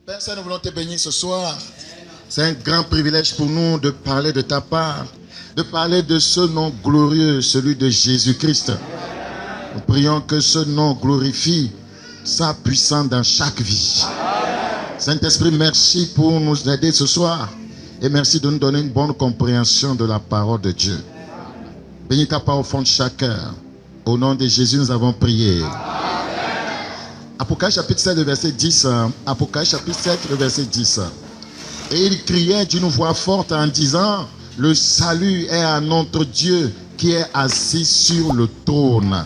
Père Saint, nous voulons te bénir ce soir. C'est un grand privilège pour nous de parler de ta part, de parler de ce nom glorieux, celui de Jésus-Christ. Nous prions que ce nom glorifie sa puissance dans chaque vie. Saint-Esprit, merci pour nous aider ce soir et merci de nous donner une bonne compréhension de la parole de Dieu. Bénis ta part au fond de chaque cœur. Au nom de Jésus, nous avons prié. Apocalypse chapitre 7, le verset 10. Apocalypse chapitre 7, le verset 10. Et il criait d'une voix forte en disant: le salut est à notre Dieu qui est assis sur le trône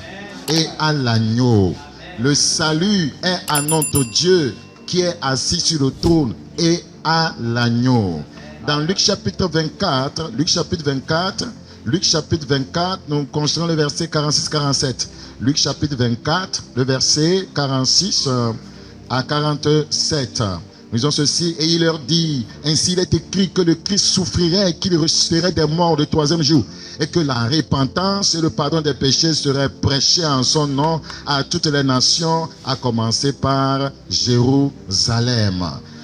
et à l'agneau. Le salut est à notre Dieu qui est assis sur le trône et à l'agneau. Dans Luc chapitre 24, nous considérons le verset 46-47. Luc chapitre 24, le verset 46 à 47. Nous disons ceci: et il leur dit: ainsi il est écrit que le Christ souffrirait et qu'il ressusciterait des morts le troisième jour, et que la repentance et le pardon des péchés seraient prêchés en son nom à toutes les nations, à commencer par Jérusalem.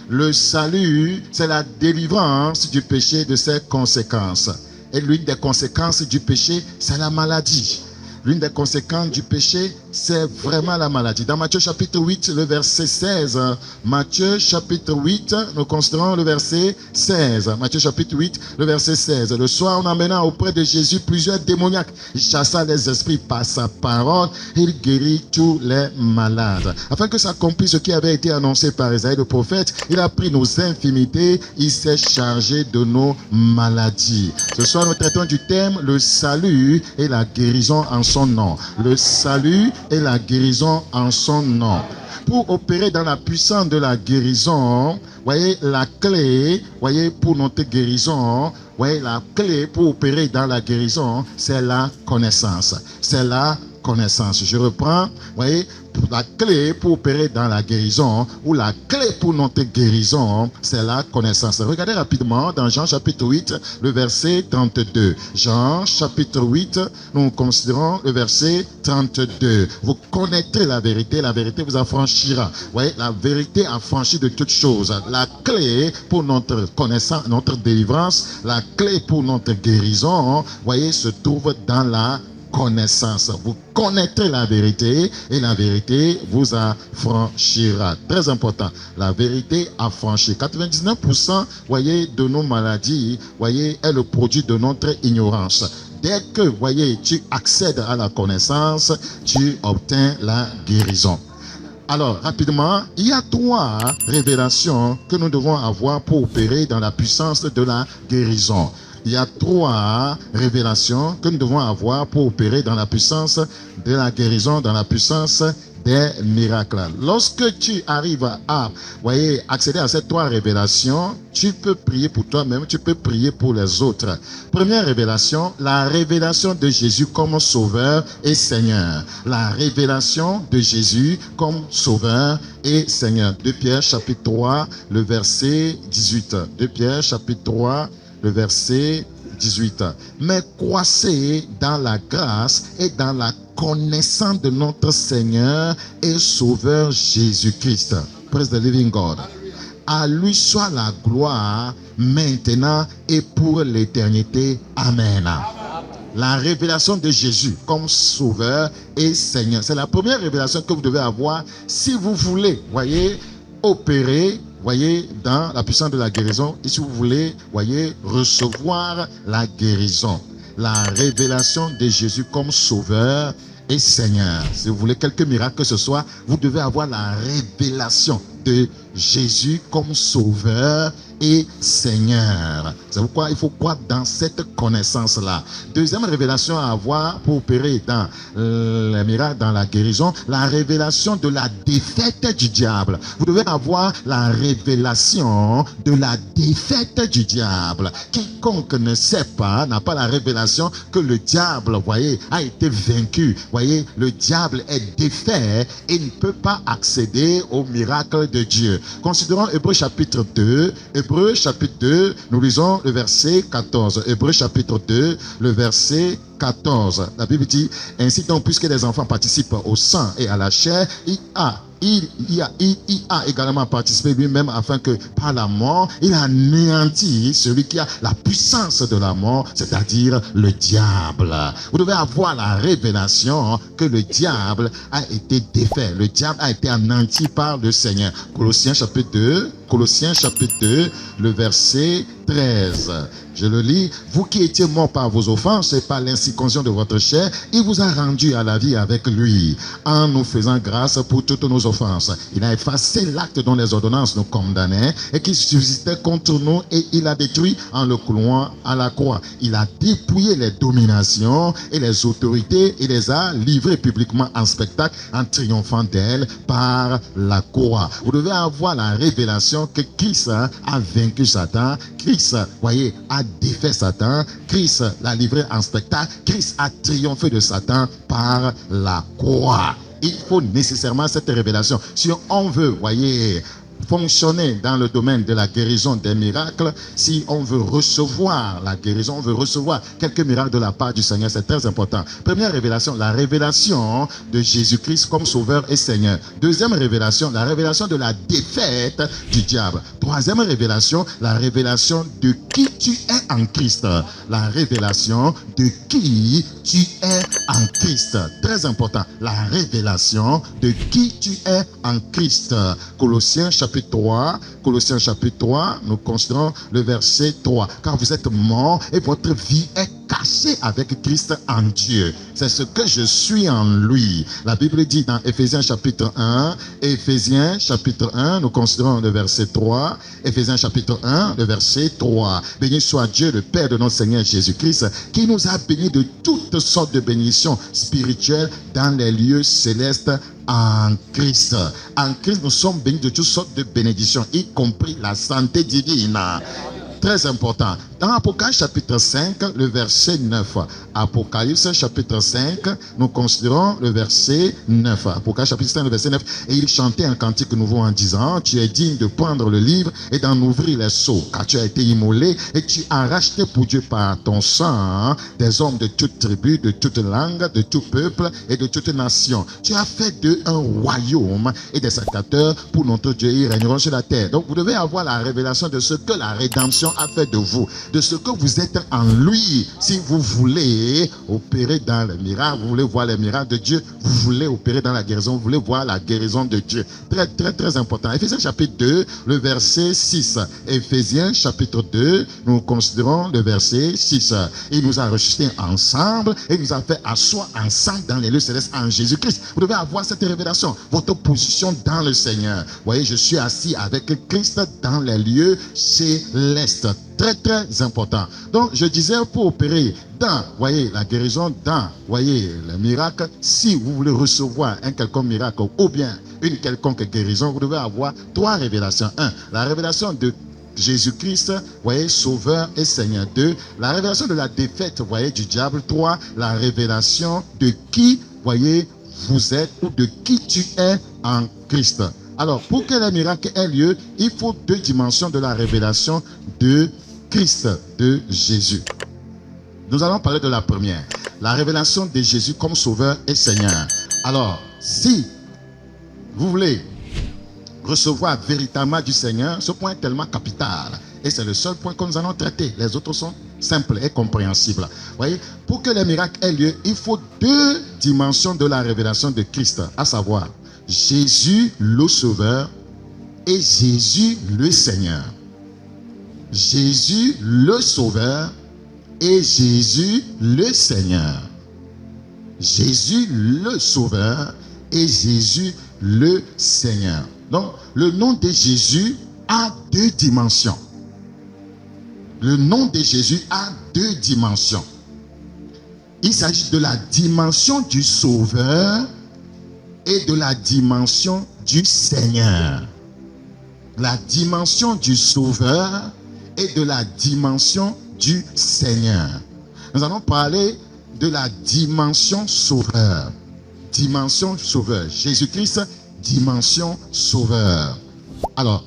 Le salut, c'est la délivrance du péché de ses conséquences. Et l'une des conséquences du péché, c'est la maladie. L'une des conséquences du péché, c'est vraiment la maladie. Dans Matthieu chapitre 8, le verset 16. Matthieu chapitre 8, nous considérons le verset 16. Matthieu chapitre 8, le verset 16. Le soir, on amena auprès de Jésus plusieurs démoniaques. Il chassa les esprits par sa parole et il guérit tous les malades. Afin que s'accomplisse ce qui avait été annoncé par Isaïe le prophète, il a pris nos infirmités, il s'est chargé de nos maladies. Ce soir, nous traitons du thème le salut et la guérison en son nom. Le salut et la guérison en son nom. Pour opérer dans la puissance de la guérison, voyez la clé, voyez pour notre guérison, voyez la clé pour opérer dans la guérison, c'est la connaissance. C'est la connaissance. Je reprends, voyez, la clé pour opérer dans la guérison, ou la clé pour notre guérison, c'est la connaissance. Regardez rapidement dans Jean chapitre 8, le verset 32. Jean chapitre 8, nous considérons le verset 32. Vous connaîtrez la vérité vous affranchira. Vous voyez, la vérité affranchit de toutes choses. La clé pour notre connaissance, notre délivrance, la clé pour notre guérison, voyez, se trouve dans la connaissance. Vous connaîtrez la vérité et la vérité vous affranchira. Très important. La vérité affranchit. 99%, voyez, de nos maladies, voyez, est le produit de notre ignorance. Dès que, voyez, tu accèdes à la connaissance, tu obtiens la guérison. Alors, rapidement, il y a 3 révélations que nous devons avoir pour opérer dans la puissance de la guérison. Il y a 3 révélations que nous devons avoir pour opérer dans la puissance de la guérison, dans la puissance des miracles. Lorsque tu arrives à, voyez, accéder à ces 3 révélations, tu peux prier pour toi-même, tu peux prier pour les autres. Première révélation, la révélation de Jésus comme Sauveur et Seigneur. La révélation de Jésus comme Sauveur et Seigneur. 2 Pierre chapitre 3, le verset 18. 2 Pierre chapitre 3, le verset 18. Mais croissez dans la grâce et dans la connaissance de notre Seigneur et Sauveur Jésus-Christ. Praise the living God. À lui soit la gloire maintenant et pour l'éternité. Amen. La révélation de Jésus comme Sauveur et Seigneur. C'est la première révélation que vous devez avoir si vous voulez, voyez, opérer, voyez, dans la puissance de la guérison, et si vous voulez, voyez, recevoir la guérison. La révélation de Jésus comme Sauveur et Seigneur. Si vous voulez quelques miracles que ce soit, vous devez avoir la révélation de Jésus comme Sauveur et Seigneur. C'est pourquoi il faut croire dans cette connaissance-là. Deuxième révélation à avoir pour opérer dans les miracles, dans la guérison, la révélation de la défaite du diable. Vous devez avoir la révélation de la défaite du diable. Quiconque ne sait pas, n'a pas la révélation que le diable, voyez, a été vaincu. Voyez, le diable est défait et ne peut pas accéder au miracle de Dieu. Considérons Hébreux chapitre 2. Hébreux chapitre 2, nous lisons le verset 14. Hébreux chapitre 2, le verset 14, la Bible dit, ainsi donc, puisque les enfants participent au sang et à la chair, il a également participé lui-même afin que par la mort, il anéantit celui qui a la puissance de la mort, c'est-à-dire le diable. Vous devez avoir la révélation que le diable a été défait. Le diable a été anéanti par le Seigneur. Colossiens chapitre 2, le verset 13. Je le lis. Vous qui étiez morts par vos offenses et par l'incirconcision de votre chair, il vous a rendu à la vie avec lui, en nous faisant grâce pour toutes nos offenses. Il a effacé l'acte dont les ordonnances nous condamnaient et qui subsistait contre nous, et il a détruit en le clouant à la croix. Il a dépouillé les dominations et les autorités et les a livrées publiquement en spectacle en triomphant d'elles par la croix. Vous devez avoir la révélation que Christ a vaincu Satan. Christ, voyez, a défait Satan. Christ l'a livré en spectacle. Christ a triomphé de Satan par la croix. Il faut nécessairement cette révélation. Si on veut, voyez, fonctionner dans le domaine de la guérison des miracles, si on veut recevoir la guérison, on veut recevoir quelques miracles de la part du Seigneur, c'est très important. Première révélation, la révélation de Jésus-Christ comme Sauveur et Seigneur. Deuxième révélation, la révélation de la défaite du diable. Troisième révélation, la révélation de qui tu es en Christ. La révélation de qui tu es en Christ. Très important, la révélation de qui tu es en Christ. Colossiens chapitre 3, nous considérons le verset 3. Car vous êtes morts et votre vie est cachée avec Christ en Dieu. C'est ce que je suis en lui. La Bible dit dans Éphésiens chapitre 1, nous considérons le verset 3. Éphésiens chapitre 1, le verset 3. Béni soit Dieu, le Père de notre Seigneur Jésus-Christ, qui nous a bénis de toutes sortes de bénédictions spirituelles dans les lieux célestes en Christ. En Christ, nous sommes bénis de toutes sortes de bénédictions, y compris la santé divine. Très important. Dans Apocalypse chapitre 5, le verset 9. Apocalypse chapitre 5, nous considérons le verset 9. Apocalypse chapitre 5, le verset 9. Et il chantait un cantique nouveau en disant, tu es digne de prendre le livre et d'en ouvrir les sceaux, car tu as été immolé et tu as racheté pour Dieu par ton sang des hommes de toute tribu, de toute langue, de tout peuple et de toute nation. Tu as fait d'eux un royaume et des sacrificateurs pour notre Dieu. Ils régneront sur la terre. Donc vous devez avoir la révélation de ce que la rédemption a fait de vous, de ce que vous êtes en lui. Si vous voulez opérer dans les miracles, vous voulez voir les miracles de Dieu, vous voulez opérer dans la guérison, vous voulez voir la guérison de Dieu. Très, très, très important. Éphésiens chapitre 2, le verset 6. Éphésiens chapitre 2, nous considérons le verset 6. Il nous a ressuscités ensemble et nous a fait asseoir ensemble dans les lieux célestes en Jésus-Christ. Vous devez avoir cette révélation, votre position dans le Seigneur. Vous voyez, je suis assis avec Christ dans les lieux célestes. Très, très important. Donc, je disais, pour opérer dans, voyez, la guérison, dans, voyez, le miracle, si vous voulez recevoir un quelconque miracle ou bien une quelconque guérison, vous devez avoir trois révélations. 1. La révélation de Jésus-Christ, voyez, Sauveur et Seigneur. 2. La révélation de la défaite, voyez, du diable. 3. La révélation de qui, voyez, vous êtes ou de qui tu es en Christ. Alors, pour que le miracle ait lieu, il faut deux dimensions de la révélation de Christ, de Jésus. Nous allons parler de la première, la révélation de Jésus comme Sauveur et Seigneur. Alors, si vous voulez recevoir véritablement du Seigneur, ce point est tellement capital. Et c'est le seul point que nous allons traiter. Les autres sont simples et compréhensibles. Vous voyez, pour que le miracle ait lieu, il faut deux dimensions de la révélation de Christ, à savoir Jésus le Sauveur et Jésus le Seigneur. Jésus le Sauveur et Jésus le Seigneur. Jésus le Sauveur et Jésus le Seigneur. Donc, le nom de Jésus a deux dimensions. Le nom de Jésus a deux dimensions. Il s'agit de la dimension du Sauveur et de la dimension du Seigneur. La dimension du Sauveur et de la dimension du Seigneur. Nous allons parler de la dimension Sauveur. Dimension Sauveur. Jésus-Christ, dimension Sauveur. Alors,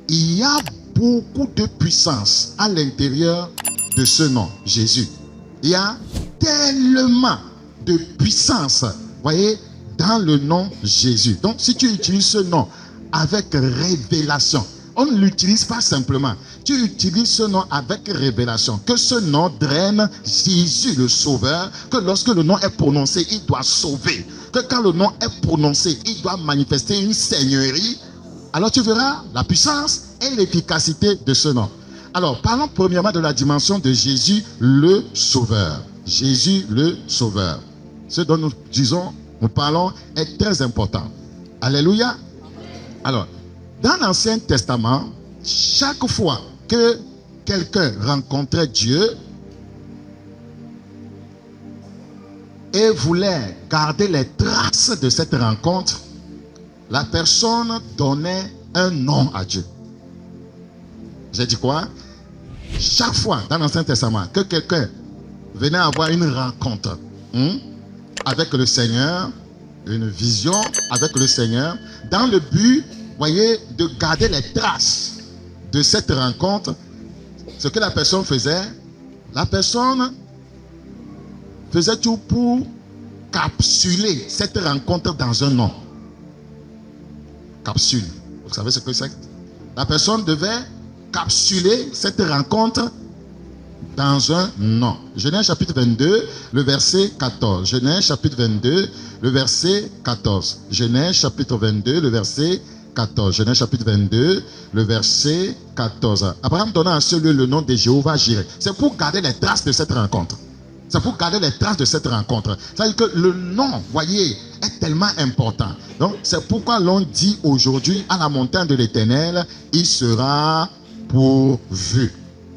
il y a beaucoup de puissance à l'intérieur de ce nom, Jésus. Il y a tellement de puissance, voyez, dans le nom Jésus. Donc, si tu utilises ce nom avec révélation, on ne l'utilise pas simplement. Tu utilises ce nom avec révélation. Que ce nom draine Jésus le Sauveur. Que lorsque le nom est prononcé, il doit sauver. Que quand le nom est prononcé, il doit manifester une seigneurie. Alors tu verras la puissance et l'efficacité de ce nom. Alors, parlons premièrement de la dimension de Jésus le Sauveur. Jésus le Sauveur. Ce dont nous parlons est très important. Alléluia. Alors, dans l'Ancien Testament, chaque fois que quelqu'un rencontrait Dieu et voulait garder les traces de cette rencontre, la personne donnait un nom à Dieu. J'ai dit quoi? Chaque fois dans l'Ancien Testament que quelqu'un venait avoir une rencontre avec le Seigneur, une vision avec le Seigneur, dans le but, voyez, de garder les traces de cette rencontre, ce que la personne faisait tout pour capsuler cette rencontre dans un nom. Capsule. Vous savez ce que c'est? La personne devait capsuler cette rencontre dans un nom. Genèse chapitre 22, le verset 14. Genèse chapitre 22, le verset 14. Genèse chapitre 22, le verset 14. Genèse chapitre 22, le verset 14. Abraham donna à ce lieu le nom de Jéhovah Jireh. C'est pour garder les traces de cette rencontre. C'est pour garder les traces de cette rencontre. C'est-à-dire que le nom, voyez, est tellement important. Donc, c'est pourquoi l'on dit aujourd'hui à la montagne de l'Éternel, il sera pourvu.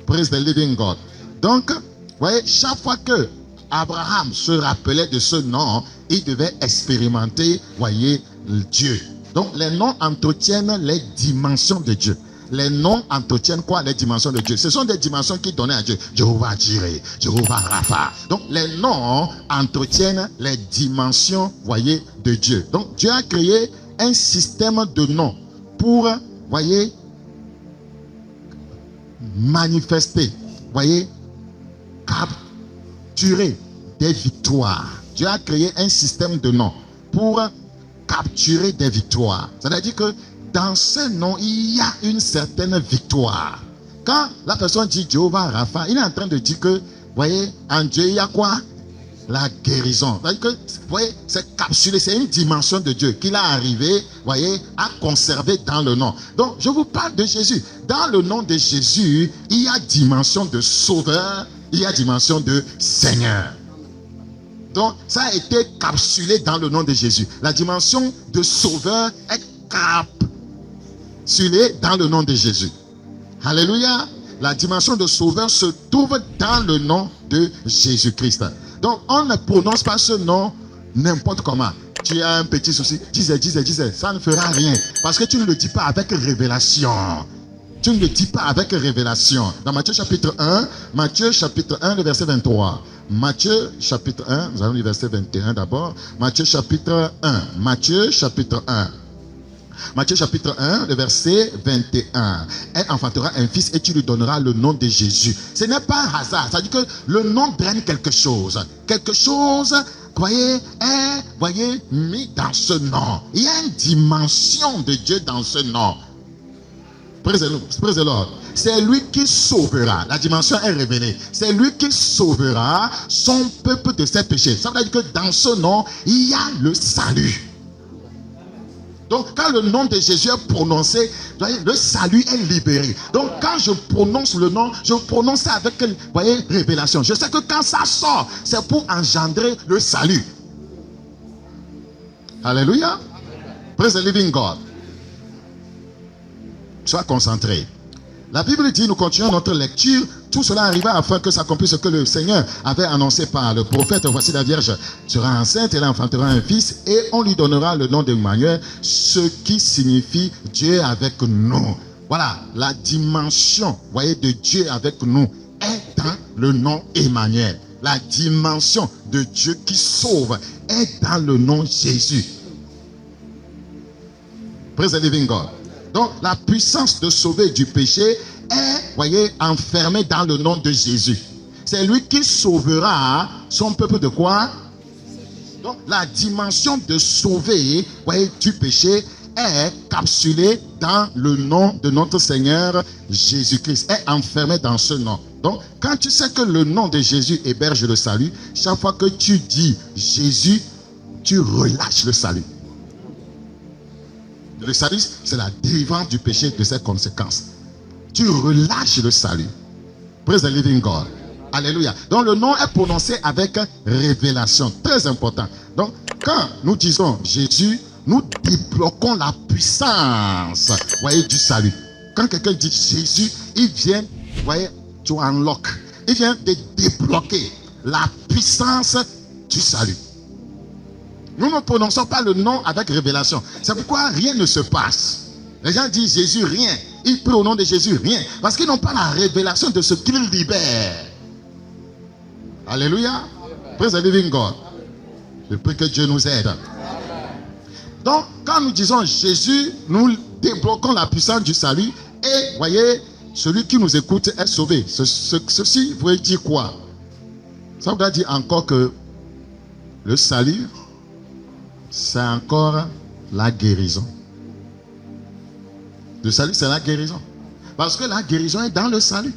Praise the living God. Donc, voyez, chaque fois que Abraham se rappelait de ce nom, il devait expérimenter, voyez, Dieu. Donc, les noms entretiennent les dimensions de Dieu. Les noms entretiennent quoi? Les dimensions de Dieu. Ce sont des dimensions qui donnaient à Dieu. Jéhovah Jireh, Jéhovah Rapha. Donc, les noms entretiennent les dimensions, voyez, de Dieu. Donc, Dieu a créé un système de noms pour, voyez, manifester, voyez, capturer des victoires. Dieu a créé un système de noms pour capturer des victoires. C'est-à-dire que dans ce nom, il y a une certaine victoire. Quand la personne dit Jéhovah Rapha, il est en train de dire que, voyez, en Dieu, il y a quoi? La guérison. C'est-à-dire que, voyez, c'est capsulé, c'est une dimension de Dieu qu'il a arrivé, voyez, à conserver dans le nom. Donc, je vous parle de Jésus. Dans le nom de Jésus, il y a dimension de sauveur, il y a dimension de Seigneur. Donc, ça a été capsulé dans le nom de Jésus. La dimension de sauveur est capsulée dans le nom de Jésus. Alléluia. La dimension de sauveur se trouve dans le nom de Jésus-Christ. Donc, on ne prononce pas ce nom n'importe comment. Tu as un petit souci, disais, ça ne fera rien. Parce que tu ne le dis pas avec révélation. Tu ne le dis pas avec révélation. Dans Matthieu chapitre 1, le verset 23. Matthieu chapitre 1, nous allons lire verset 21 d'abord. Matthieu chapitre 1, Matthieu chapitre 1, le verset 21. Elle enfantera un fils et tu lui donneras le nom de Jésus. Ce n'est pas un hasard. Ça veut dire que le nom draine quelque chose. Quelque chose, voyez, est, voyez, mis dans ce nom. Il y a une dimension de Dieu dans ce nom. Praise the Lord. C'est lui qui sauvera. La dimension est révélée. C'est lui qui sauvera son peuple de ses péchés. Ça veut dire que dans ce nom, il y a le salut. Donc, quand le nom de Jésus est prononcé, le salut est libéré. Donc, quand je prononce le nom, je prononce ça avec, voyez, révélation. Je sais que quand ça sort, c'est pour engendrer le salut. Alléluia. Praise the living God. Sois concentré. La Bible dit, nous continuons notre lecture, tout cela arriva afin que s'accomplisse ce que le Seigneur avait annoncé par le prophète. Voici la Vierge sera enceinte, elle enfantera un fils et on lui donnera le nom d'Emmanuel, ce qui signifie Dieu avec nous. Voilà, la dimension, voyez, de Dieu avec nous est dans le nom Emmanuel. La dimension de Dieu qui sauve est dans le nom Jésus. Praise the living God. Donc, la puissance de sauver du péché est, voyez, enfermée dans le nom de Jésus. c'est lui qui sauvera son peuple de quoi? Donc, la dimension de sauver, voyez, du péché est capsulée dans le nom de notre Seigneur Jésus-Christ, est enfermée dans ce nom. Donc, quand tu sais que le nom de Jésus héberge le salut, chaque fois que tu dis Jésus, tu relâches le salut. Le salut, c'est la délivrance du péché de ses conséquences. Tu relâches le salut. Praise the living God. Alléluia. Donc le nom est prononcé avec révélation. Très important. Donc quand nous disons Jésus, nous débloquons la puissance, voyez, du salut. Quand quelqu'un dit Jésus, il vient, voyez, to unlock. Il vient de débloquer la puissance du salut. Nous ne prononçons pas le nom avec révélation. C'est pourquoi rien ne se passe. Les gens disent Jésus, rien. Ils prient au nom de Jésus, rien. Parce qu'ils n'ont pas la révélation de ce qu'il libère. Alléluia. Praise the living God. Je prie que Dieu nous aide. Donc, quand nous disons Jésus, nous débloquons la puissance du salut. Et, voyez, celui qui nous écoute est sauvé. Ceci veut dire quoi? Ça voudrait dire encore que le salut, c'est encore la guérison. Le salut, c'est la guérison. Parce que la guérison est dans le salut.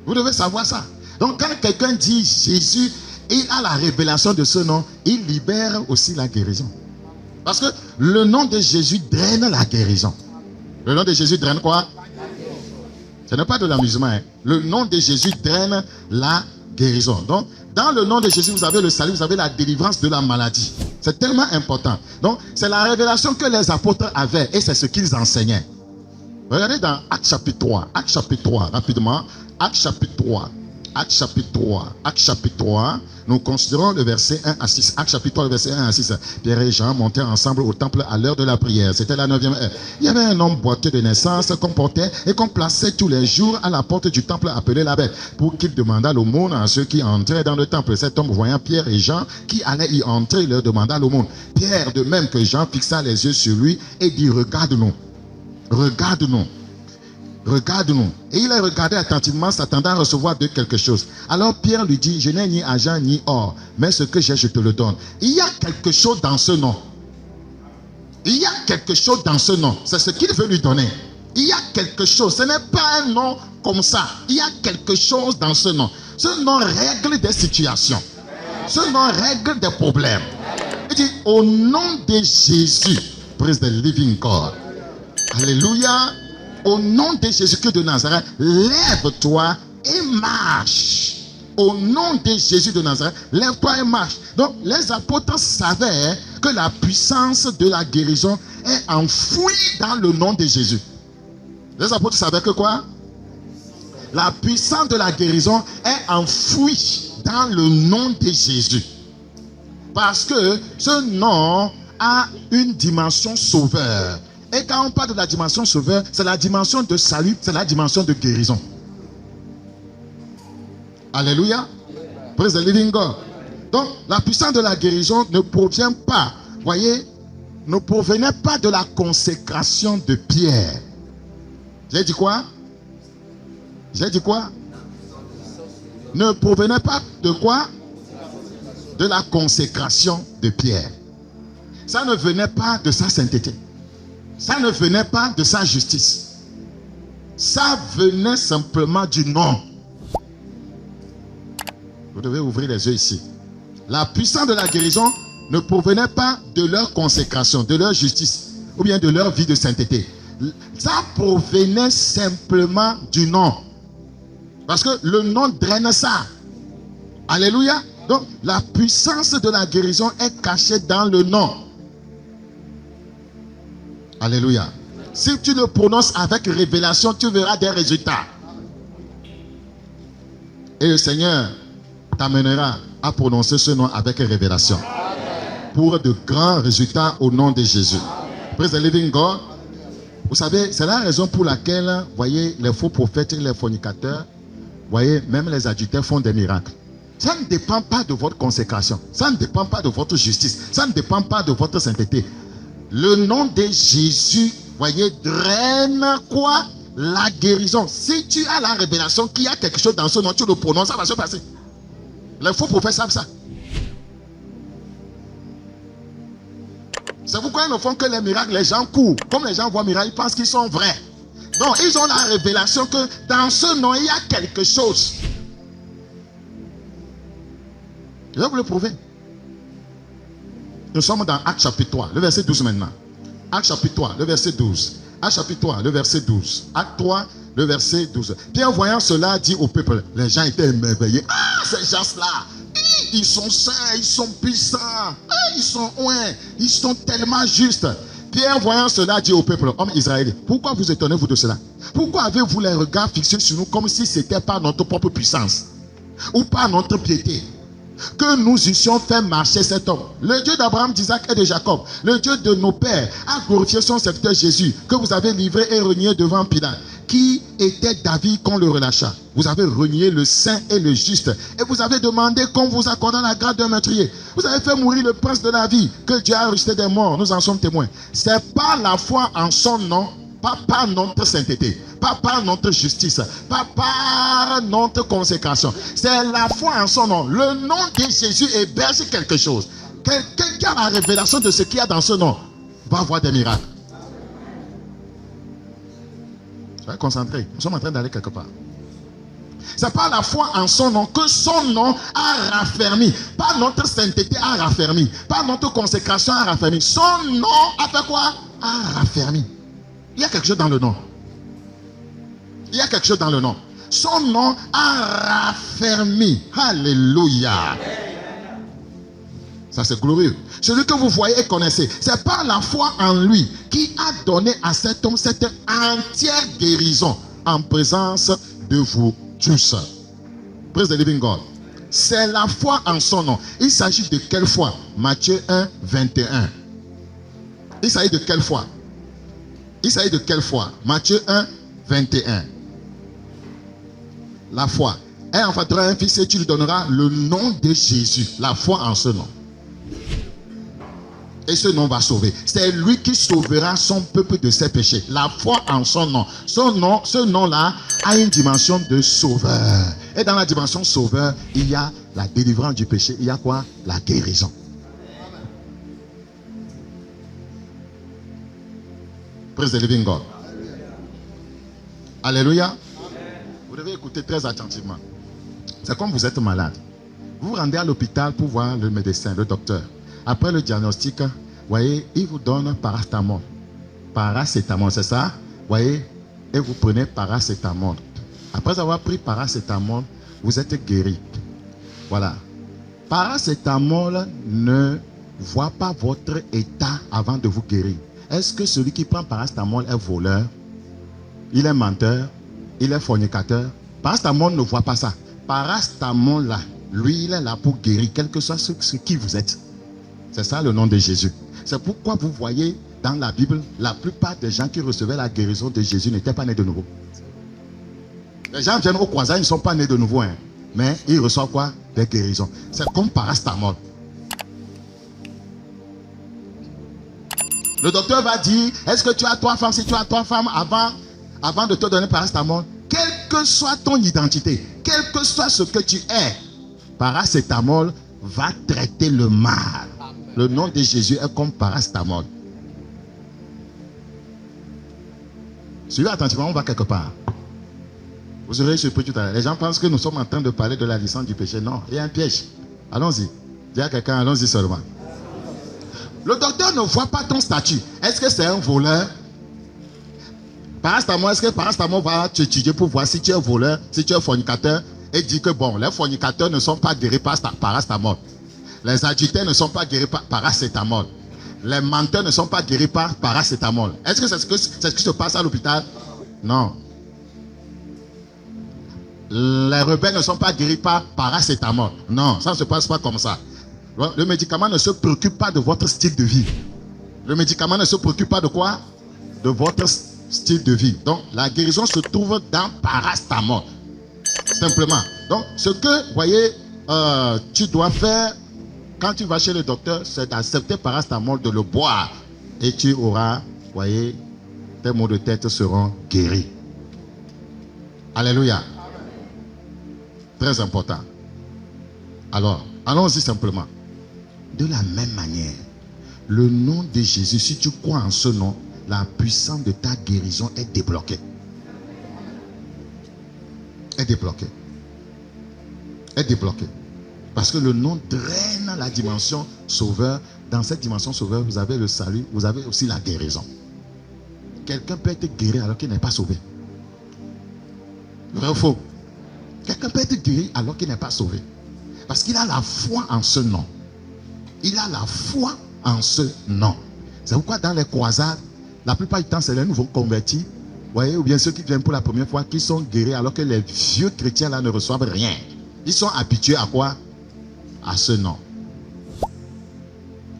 Vous devez savoir ça. Donc, quand quelqu'un dit Jésus, il a la révélation de ce nom, il libère aussi la guérison. Parce que le nom de Jésus draine la guérison. Le nom de Jésus draine quoi? Ce n'est pas de l'amusement. Hein. Le nom de Jésus draine la guérison. Donc, dans le nom de Jésus, vous avez le salut, vous avez la délivrance de la maladie. C'est tellement important. Donc, c'est la révélation que les apôtres avaient et c'est ce qu'ils enseignaient. Regardez dans Actes chapitre 3. Actes chapitre 3, rapidement. Actes chapitre 3. Actes chapitre 3. Actes chapitre 3. Nous considérons le verset 1 à 6. Actes chapitre 3, le verset 1 à 6. Pierre et Jean montaient ensemble au temple à l'heure de la prière. C'était la 9e heure. Il y avait un homme boiteux de naissance qu'on portait et qu'on plaçait tous les jours à la porte du temple appelé la Bête pour qu'il demandât l'aumône à ceux qui entraient dans le temple. Cet homme, voyant Pierre et Jean qui allaient y entrer, leur demanda l'aumône. Pierre, de même que Jean, fixa les yeux sur lui et dit: regarde-nous. Regarde-nous. Regarde-nous. Et il a regardé attentivement, s'attendant à recevoir de quelque chose. Alors Pierre lui dit: je n'ai ni argent ni or, mais ce que j'ai, je te le donne. Il y a quelque chose dans ce nom. Il y a quelque chose dans ce nom. C'est ce qu'il veut lui donner. Il y a quelque chose. Ce n'est pas un nom comme ça. Il y a quelque chose dans ce nom. Ce nom règle des situations. Ce nom règle des problèmes. Il dit: au nom de Jésus, praise the living God. Alléluia. Au nom de Jésus-Christ de Nazareth, lève-toi et marche. Au nom de Jésus de Nazareth, lève-toi et marche. Donc, les apôtres savaient que la puissance de la guérison est enfouie dans le nom de Jésus. Les apôtres savaient que quoi? La puissance de la guérison est enfouie dans le nom de Jésus. Parce que ce nom a une dimension sauveur. Et quand on parle de la dimension sauveur, c'est la dimension de salut, c'est la dimension de guérison. Alléluia. Praise the living God. Donc, la puissance de la guérison ne provient pas, voyez, ne provenait pas de la consécration de Pierre. J'ai dit quoi? J'ai dit quoi? Ne provenait pas de quoi? De la consécration de Pierre. Ça ne venait pas de sa sainteté. Ça ne venait pas de sa justice. Ça venait simplement du nom. Vous devez ouvrir les yeux ici. La puissance de la guérison ne provenait pas de leur consécration, de leur justice, ou bien de leur vie de sainteté. Ça provenait simplement du nom. Parce que le nom draine ça. Alléluia. Donc, la puissance de la guérison est cachée dans le nom. Alléluia. Si tu le prononces avec révélation, tu verras des résultats. Et le Seigneur t'amènera à prononcer ce nom avec révélation. Pour de grands résultats au nom de Jésus. Praise the living God. Vous savez, c'est la raison pour laquelle, voyez, les faux prophètes et les fornicateurs, voyez, même les adultères font des miracles. Ça ne dépend pas de votre consécration. Ça ne dépend pas de votre justice. Ça ne dépend pas de votre sainteté. Le nom de Jésus, voyez, draine quoi? la guérison. Si tu as la révélation qu'il y a quelque chose dans ce nom, tu le prononces, ça va se passer. Les faux prophètes savent ça. C'est pourquoi ils ne font que les miracles. Les gens courent. Comme les gens voient miracles, ils pensent qu'ils sont vrais. Non, ils ont la révélation que dans ce nom, il y a quelque chose. Je vais vous le prouver. Nous sommes dans Actes chapitre 3, le verset 12 maintenant. Actes chapitre 3, le verset 12. Actes chapitre 3, le verset 12. Actes 3, le verset 12. Pierre, voyant cela, dit au peuple, les gens étaient émerveillés. Ah, ces gens-là, ils sont saints, ils sont puissants, ils sont oints, ils sont tellement justes. Pierre, voyant cela, dit au peuple, homme israélien, pourquoi vous étonnez-vous de cela? Pourquoi avez-vous les regards fixés sur nous comme si c'était par notre propre puissance ou par notre piété que nous eussions fait marcher cet homme? Le Dieu d'Abraham, d'Isaac et de Jacob, le Dieu de nos pères, a glorifié son serviteur Jésus, que vous avez livré et renié devant Pilate, qui était David qu'on le relâcha. Vous avez renié le saint et le juste, et vous avez demandé qu'on vous accorde la grâce d'un meurtrier. Vous avez fait mourir le prince de la vie, que Dieu a rejeté des morts, nous en sommes témoins. C'est par la foi en son nom, pas par notre sainteté, pas par notre justice, pas par notre consécration. C'est la foi en son nom. Le nom de Jésus héberge quelque chose. Quelqu'un qui a la révélation de ce qu'il y a dans ce nom va voir des miracles. Soyez concentrés. Nous sommes en train d'aller quelque part. C'est par la foi en son nom que son nom a raffermi. Pas notre sainteté a raffermi. Pas notre consécration a raffermi. Son nom a fait quoi? A raffermi. Il y a quelque chose dans le nom. Il y a quelque chose dans le nom. Son nom a raffermi. Alléluia. Ça, c'est glorieux. Celui que vous voyez et connaissez, c'est par la foi en lui qui a donné à cet homme cette entière guérison en présence de vous tous. Praise the living God. C'est la foi en son nom. Il s'agit de quelle foi? Matthieu 1, 21. Il s'agit de quelle foi? Il s'agit de quelle foi? Matthieu 1, 21. La foi. Et enfantera un fils et tu lui donneras le nom de Jésus. La foi en ce nom. Et ce nom va sauver. C'est lui qui sauvera son peuple de ses péchés. La foi en son nom. Ce nom-là a une dimension de sauveur. Et dans la dimension sauveur, il y a la délivrance du péché. Il y a quoi? La guérison. Praise the living God. Alléluia. Vous devez écouter très attentivement. C'est comme vous êtes malade. Vous vous rendez à l'hôpital pour voir le médecin, le docteur. Après le diagnostic, voyez, il vous donne paracétamol. Paracétamol, c'est ça? Voyez, et vous prenez paracétamol. Après avoir pris paracétamol, vous êtes guéri. Voilà. Paracétamol ne voit pas votre état avant de vous guérir. Est-ce que celui qui prend paracétamol est voleur? Il est menteur? Il est fornicateur? Paracétamol ne voit pas ça. Paracétamol là, lui, il est là pour guérir, quel que soit ce qui vous êtes. C'est ça le nom de Jésus. C'est pourquoi vous voyez dans la Bible, la plupart des gens qui recevaient la guérison de Jésus n'étaient pas nés de nouveau. Les gens viennent au croisade, ils ne sont pas nés de nouveau. Hein, mais ils reçoivent quoi? Des guérisons. C'est comme paracétamol. Le docteur va dire, est-ce que tu as 3 femmes? Si tu as 3 femmes, avant de te donner paracétamol, quelle que soit ton identité, quel que soit ce que tu es, paracétamol va traiter le mal. Le nom de Jésus est comme paracétamol. Suivez attentivement, on va quelque part. Vous serez surpris tout à l'heure. Les gens pensent que nous sommes en train de parler de la licence du péché. Non, il y a un piège. Allons-y. Dis à quelqu'un, allons-y seulement. Le docteur ne voit pas ton statut. Est-ce que c'est un voleur? Paracétamol, est-ce que paracétamol va t'étudier pour voir si tu es voleur, si tu es fornicateur, et dit que bon, les fornicateurs ne sont pas guéris par paracétamol. Les adultères ne sont pas guéris par paracétamol. Les menteurs ne sont pas guéris par paracétamol. Est-ce que c'est ce qui se passe à l'hôpital? Non. Les rebelles ne sont pas guéris par paracétamol. Non, ça ne se passe pas comme ça. Le médicament ne se préoccupe pas de votre style de vie. Le médicament ne se préoccupe pas de quoi? De votre style de vie. Donc, la guérison se trouve dans paracétamol. Simplement. Donc, ce que, vous voyez, tu dois faire quand tu vas chez le docteur, c'est d'accepter paracétamol, de le boire. Et tu auras, vous voyez, tes maux de tête seront guéris. Alléluia. Très important. Alors, allons-y simplement. De la même manière, le nom de Jésus, si tu crois en ce nom, la puissance de ta guérison est débloquée. Est débloquée. Est débloquée. Parce que le nom draine la dimension sauveur. Dans cette dimension sauveur, vous avez le salut, vous avez aussi la guérison. Quelqu'un peut être guéri alors qu'il n'est pas sauvé. Vrai ou faux? Quelqu'un peut être guéri alors qu'il n'est pas sauvé. Parce qu'il a la foi en ce nom. Il a la foi en ce nom. C'est pourquoi dans les croisades, la plupart du temps, c'est les nouveaux convertis, voyez, ou bien ceux qui viennent pour la première fois, qui sont guéris alors que les vieux chrétiens là ne reçoivent rien. Ils sont habitués à quoi? À ce nom.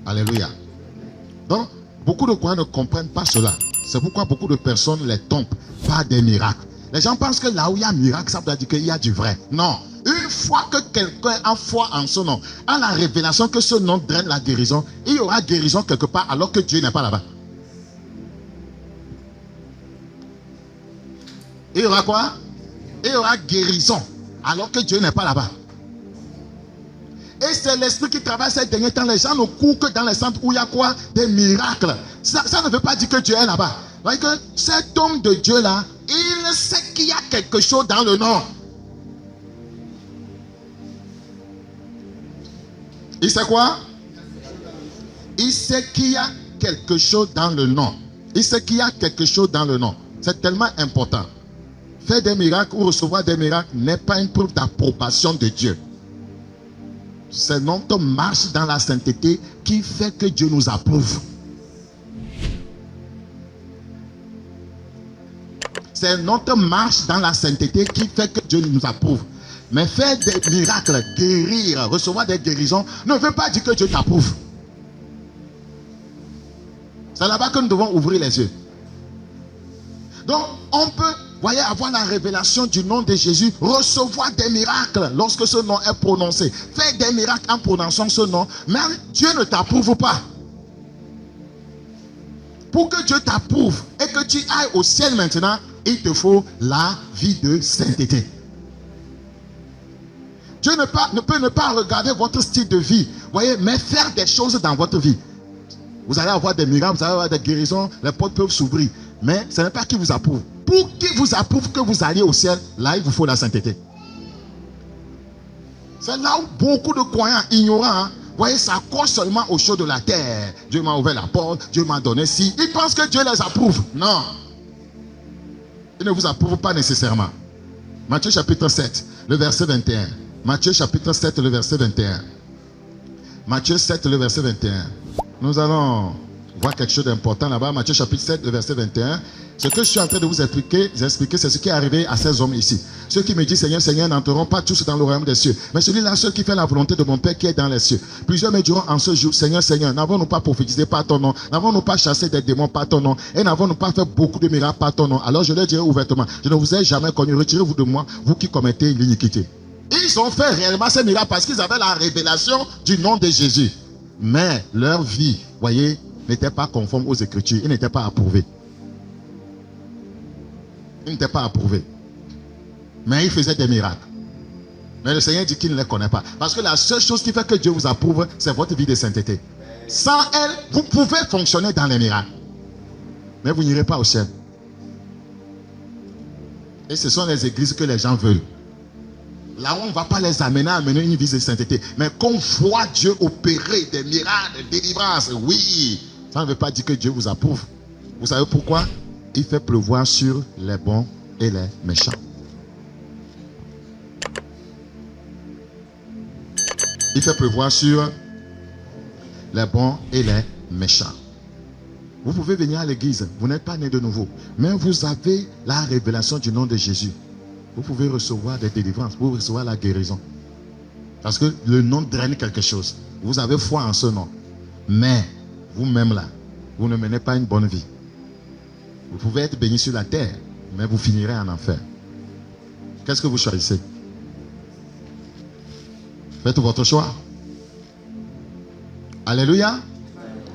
Alléluia. Donc, beaucoup de croyants ne comprennent pas cela. C'est pourquoi beaucoup de personnes les tombent par des miracles. Les gens pensent que là où il y a un miracle, ça veut dire qu'il y a du vrai. Non. Une fois que quelqu'un a foi en ce nom, a la révélation que ce nom draine la guérison, il y aura guérison quelque part alors que Dieu n'est pas là-bas. Il y aura quoi? Il y aura guérison alors que Dieu n'est pas là-bas. Et c'est l'esprit qui travaille ces derniers temps. Les gens ne courent que dans les centres où il y a quoi? Des miracles. Ça ne veut pas dire que Dieu est là-bas. Vous voyez que cet homme de Dieu là, il sait qu'il y a quelque chose dans le nom. Il sait quoi? Il sait qu'il y a quelque chose dans le nom. Il sait qu'il y a quelque chose dans le nom. C'est tellement important. Faire des miracles ou recevoir des miracles n'est pas une preuve d'approbation de Dieu. C'est notre marche dans la sainteté qui fait que Dieu nous approuve. C'est notre marche dans la sainteté qui fait que Dieu nous approuve. Mais faire des miracles, guérir, recevoir des guérisons, ne veut pas dire que Dieu t'approuve. C'est là-bas que nous devons ouvrir les yeux. Donc, on peut, voyez, avoir la révélation du nom de Jésus, recevoir des miracles lorsque ce nom est prononcé. Faire des miracles en prononçant ce nom, mais Dieu ne t'approuve pas. Pour que Dieu t'approuve et que tu ailles au ciel maintenant, il te faut la vie de sainteté. Dieu ne peut ne pas regarder votre style de vie, voyez, mais faire des choses dans votre vie. Vous allez avoir des miracles, vous allez avoir des guérisons, les portes peuvent s'ouvrir. Mais ce n'est pas qui vous approuve. Pour qui vous approuve que vous alliez au ciel, là il vous faut la sainteté. C'est là où beaucoup de croyants ignorants, voyez, s'accrochent seulement aux choses de la terre. Dieu m'a ouvert la porte, Dieu m'a donné ci. Ils pensent que Dieu les approuve. Non. Il ne vous approuve pas nécessairement. Matthieu chapitre 7, le verset 21. Matthieu chapitre 7, le verset 21. Matthieu 7, le verset 21. Nous allons voir quelque chose d'important là-bas. Matthieu chapitre 7, le verset 21. Ce que je suis en train de vous expliquer, c'est ce qui est arrivé à ces hommes ici. Ceux qui me disent Seigneur, Seigneur, n'entreront pas tous dans le royaume des cieux, mais celui-là seul qui fait la volonté de mon Père qui est dans les cieux. Plusieurs me diront en ce jour, Seigneur, Seigneur, n'avons-nous pas prophétisé par ton nom? N'avons-nous pas chassé des démons par ton nom? Et n'avons-nous pas fait beaucoup de miracles par ton nom? Alors je leur dirai ouvertement, je ne vous ai jamais connu, retirez-vous de moi, vous qui commettez l'iniquité. Ils ont fait réellement ces miracles parce qu'ils avaient la révélation du nom de Jésus. Mais leur vie, voyez, n'était pas conforme aux Écritures. Ils n'étaient pas approuvés. Ils n'étaient pas approuvés. Mais ils faisaient des miracles. Mais le Seigneur dit qu'il ne les connaît pas. Parce que la seule chose qui fait que Dieu vous approuve, c'est votre vie de sainteté. Sans elle, vous pouvez fonctionner dans les miracles. Mais vous n'irez pas au ciel. Et ce sont les églises que les gens veulent. Là où on ne va pas les amener à mener une vie de sainteté. Mais qu'on voit Dieu opérer des miracles, des délivrances. Oui, ça ne veut pas dire que Dieu vous approuve. Vous savez pourquoi? Il fait pleuvoir sur les bons et les méchants. Il fait pleuvoir sur les bons et les méchants. Vous pouvez venir à l'église, vous n'êtes pas né de nouveau, mais vous avez la révélation du nom de Jésus. Vous pouvez recevoir des délivrances, vous pouvez recevoir la guérison. Parce que le nom draine quelque chose. Vous avez foi en ce nom. Mais vous-même là, vous ne menez pas une bonne vie. Vous pouvez être béni sur la terre, mais vous finirez en enfer. Qu'est-ce que vous choisissez? Faites votre choix. Alléluia.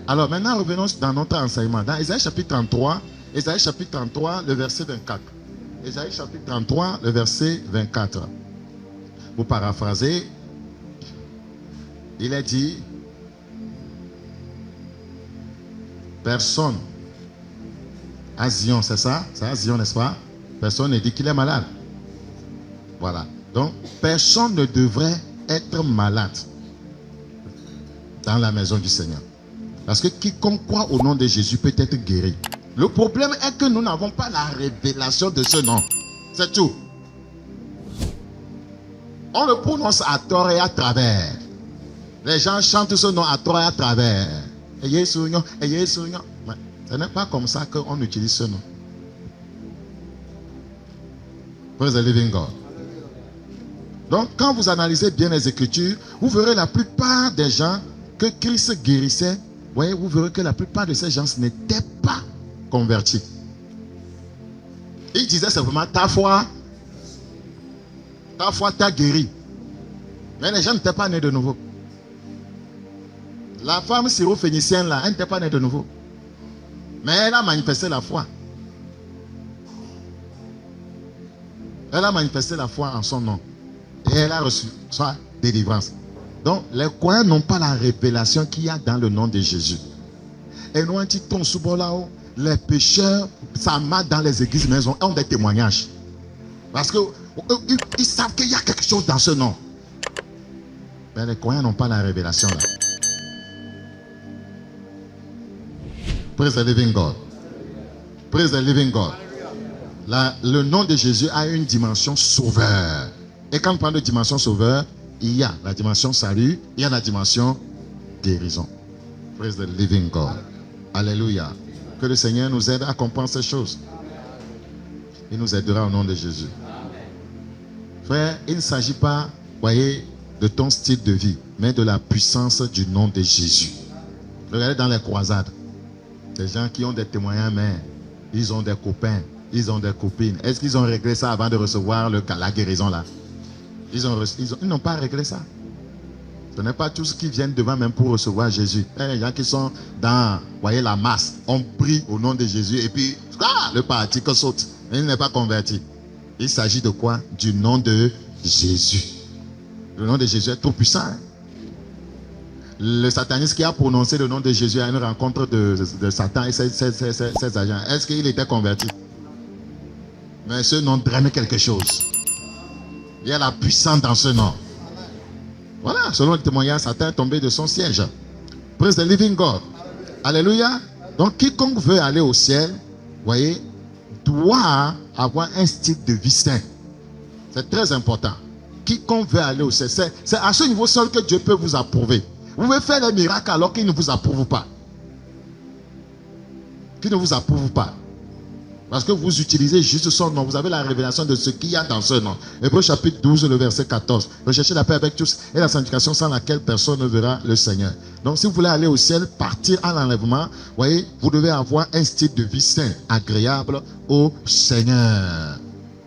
Alors maintenant revenons dans notre enseignement. Dans Ésaïe chapitre 33, le verset 24. Ésaïe chapitre 33, le verset 24. Pour paraphraser, il est dit, personne, à Zion, c'est ça? C'est à Zion, n'est-ce pas? Personne ne dit qu'il est malade. Voilà. Donc, personne ne devrait être malade dans la maison du Seigneur. Parce que quiconque croit au nom de Jésus peut être guéri. Le problème est que nous n'avons pas la révélation de ce nom. C'est tout. On le prononce à tort et à travers. Les gens chantent ce nom à tort et à travers. Ayez souillon, ayez souillon. Ce n'est pas comme ça qu'on utilise ce nom. Praise the living God. Donc, quand vous analysez bien les Écritures, vous verrez la plupart des gens que Christ guérissait. Voyez, vous verrez que la plupart de ces gens n'étaient pas convertis. Il disait simplement, ta foi t'a guéri. Mais les gens n'étaient pas nés de nouveau. La femme syro-phénicienne là, elle n'était pas née de nouveau. Mais elle a manifesté la foi. Elle a manifesté la foi en son nom. Et elle a reçu sa délivrance. Donc, les croyants n'ont pas la révélation qu'il y a dans le nom de Jésus. Et nous, les pécheurs, ça marche dans les églises, mais ils ont des témoignages. Parce qu'ils savent qu'il y a quelque chose dans ce nom. Mais les croyants n'ont pas la révélation là. Praise the living God. Praise the living God. Le nom de Jésus a une dimension sauveur. Et quand on parle de dimension sauveur, il y a la dimension salut, il y a la dimension guérison. Praise the living God. Alléluia. Que le Seigneur nous aide à comprendre ces choses. Il nous aidera au nom de Jésus. Frère, il ne s'agit pas, voyez, de ton style de vie, mais de la puissance du nom de Jésus. Regardez dans les croisades. Des gens qui ont des témoignages, mais ils ont des copains, ils ont des copines. Est-ce qu'ils ont réglé ça avant de recevoir la guérison là? Ils n'ont pas réglé ça. Ce n'est pas tous qui viennent devant même pour recevoir Jésus. Les gens qui sont dans, voyez, la masse, on prie au nom de Jésus et puis, le paralytique saute. Il n'est pas converti. Il s'agit de quoi? Du nom de Jésus. Le nom de Jésus est trop puissant. Hein? Le sataniste qui a prononcé le nom de Jésus à une rencontre de Satan et ses agents, est-ce qu'il était converti? Mais ce nom draine quelque chose. Il y a la puissance dans ce nom. Voilà, selon le témoignage, Satan est tombé de son siège. Praise the living God. Alléluia. Donc, quiconque veut aller au ciel, voyez, doit avoir un style de vie sain. C'est très important. Quiconque veut aller au ciel, c'est à ce niveau seul que Dieu peut vous approuver. Vous pouvez faire des miracles alors qu'il ne vous approuve pas. Qu'il ne vous approuve pas. Parce que vous utilisez juste son nom. Vous avez la révélation de ce qu'il y a dans ce nom. Hébreux chapitre 12, le verset 14. Recherchez la paix avec tous et la sanctification sans laquelle personne ne verra le Seigneur. Donc si vous voulez aller au ciel, partir à l'enlèvement, voyez, vous devez avoir un style de vie sain, agréable au Seigneur.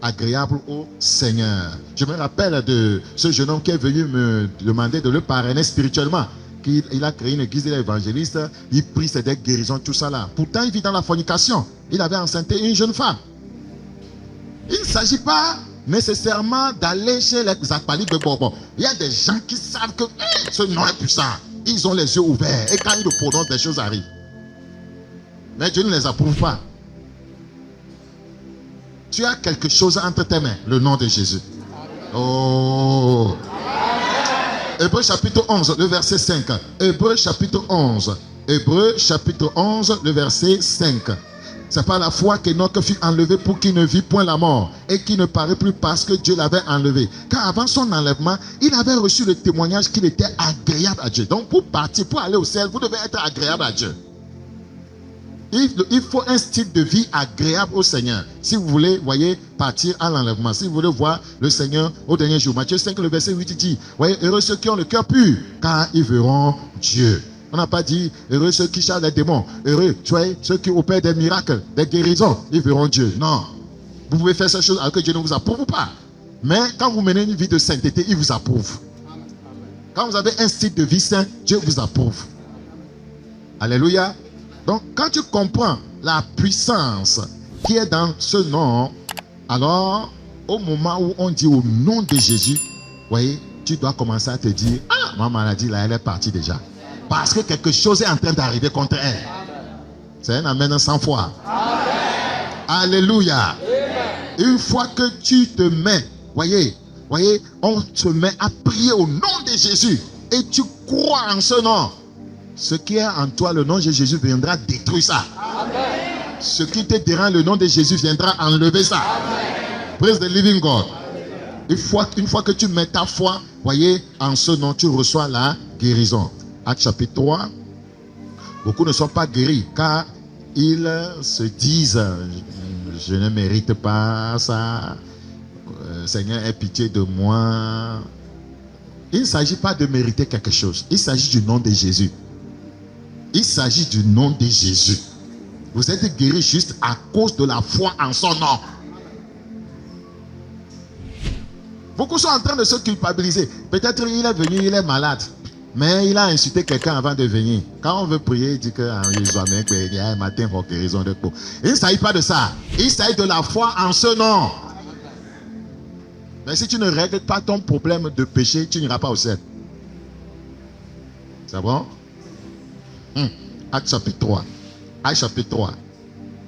Agréable au Seigneur. Je me rappelle de ce jeune homme qui est venu me demander de le parrainer spirituellement. Il a créé une église, il est évangéliste, il prie, c'est des guérisons, tout ça là. Pourtant, il vit dans la fornication. Il avait enceinté une jeune femme. Il ne s'agit pas nécessairement d'aller chez les Akpali de Bourbon. Il y a des gens qui savent que ce nom est puissant. Ils ont les yeux ouverts. Et quand ils le prononcent, des choses arrivent. Mais Dieu ne les approuve pas. Tu as quelque chose entre tes mains, le nom de Jésus. Oh! Hébreux chapitre 11, le verset 5. Hébreux chapitre 11. Hébreux chapitre 11, le verset 5. C'est par la foi qu'Enoch fut enlevé pour qu'il ne vit point la mort et qu'il ne paraît plus parce que Dieu l'avait enlevé. Car avant son enlèvement, il avait reçu le témoignage qu'il était agréable à Dieu. Donc pour partir, pour aller au ciel, vous devez être agréable à Dieu. Il faut un style de vie agréable au Seigneur. Si vous voulez, voyez, partir à l'enlèvement. Si vous voulez voir le Seigneur au dernier jour. Matthieu 5, le verset 8 dit, voyez, heureux ceux qui ont le cœur pur, car ils verront Dieu. On n'a pas dit, heureux ceux qui chassent les démons. Heureux, ceux qui opèrent des miracles, des guérisons, ils verront Dieu. Non. Vous pouvez faire ces choses alors que Dieu ne vous approuve pas. Mais quand vous menez une vie de sainteté, il vous approuve. Quand vous avez un style de vie sain, Dieu vous approuve. Alléluia. Donc, quand tu comprends la puissance qui est dans ce nom, Alors, au moment où on dit au nom de Jésus, voyez, tu dois commencer à te dire, ah, ma maladie là, elle est partie déjà. Parce que quelque chose est en train d'arriver contre elle. C'est un amen 100 fois. Amen. Alléluia. Amen. Une fois que tu te mets, voyez, on se met à prier au nom de Jésus et tu crois en ce nom. Ce qui est en toi, le nom de Jésus viendra détruire ça. Amen. Ce qui te dérange, le nom de Jésus viendra enlever ça. Amen. Praise the living God. Une fois que tu mets ta foi, voyez, en ce nom, tu reçois la guérison. Acte chapitre 3. Beaucoup ne sont pas guéris car ils se disent, je ne mérite pas ça. Seigneur, aie pitié de moi. Il ne s'agit pas de mériter quelque chose. Il s'agit du nom de Jésus. Il s'agit du nom de Jésus. Vous êtes guéris juste à cause de la foi en son nom. Beaucoup sont en train de se culpabiliser. Peut-être il est venu, il est malade. Mais il a insulté quelqu'un avant de venir. Quand on veut prier, il dit que matin, guérison de peau. Il ne s'agit pas de ça. Il s'agit de la foi en ce nom. Mais si tu ne règles pas ton problème de péché, tu n'iras pas au ciel. C'est bon? Acte chapitre 3. Acte chapitre 3.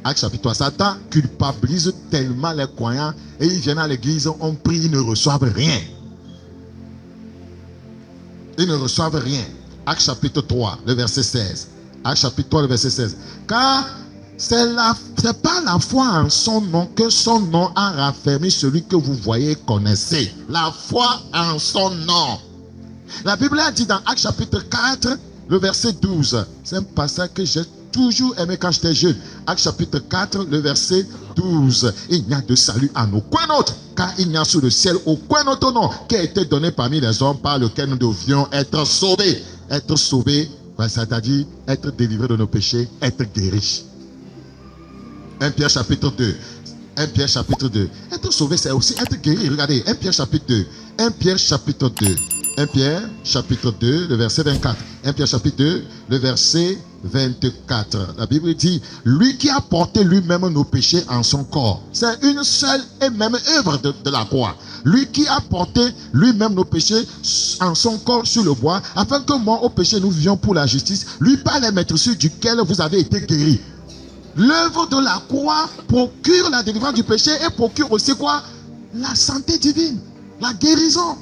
Acte chapitre 3. Satan culpabilise tellement les croyants et ils viennent à l'église, on prie, ils ne reçoivent rien. Ils ne reçoivent rien. Acte chapitre 3, le verset 16. Acte chapitre 3, le verset 16. Car c'est pas la foi en son nom que son nom a raffermi celui que vous voyez et connaissez. La foi en son nom. La Bible a dit dans Acte chapitre 4, le verset 12. C'est un passage que j'ai toujours aimé quand j'étais jeune. Acte chapitre 4, le verset 12. Il n'y a de salut en aucun autre, car il n'y a sous le ciel aucun autre nom qui a été donné parmi les hommes par lequel nous devions être sauvés. Être sauvés, c'est-à-dire être délivrés de nos péchés, être guéris. 1 Pierre chapitre 2. 1 Pierre chapitre 2. Être sauvé, c'est aussi être guéri. Regardez, 1 Pierre chapitre 2. 1 Pierre chapitre 2. 1 Pierre chapitre 2, le verset 24. 1 Pierre chapitre 2, le verset 24. La Bible dit, lui qui a porté lui-même nos péchés en son corps. C'est une seule et même œuvre de la croix. Lui qui a porté lui-même nos péchés en son corps sur le bois, afin que moi au péché nous vivions pour la justice. Lui par les maîtresses duquel vous avez été guéris. L'œuvre de la croix procure la délivrance du péché et procure aussi quoi? La santé divine, la guérison.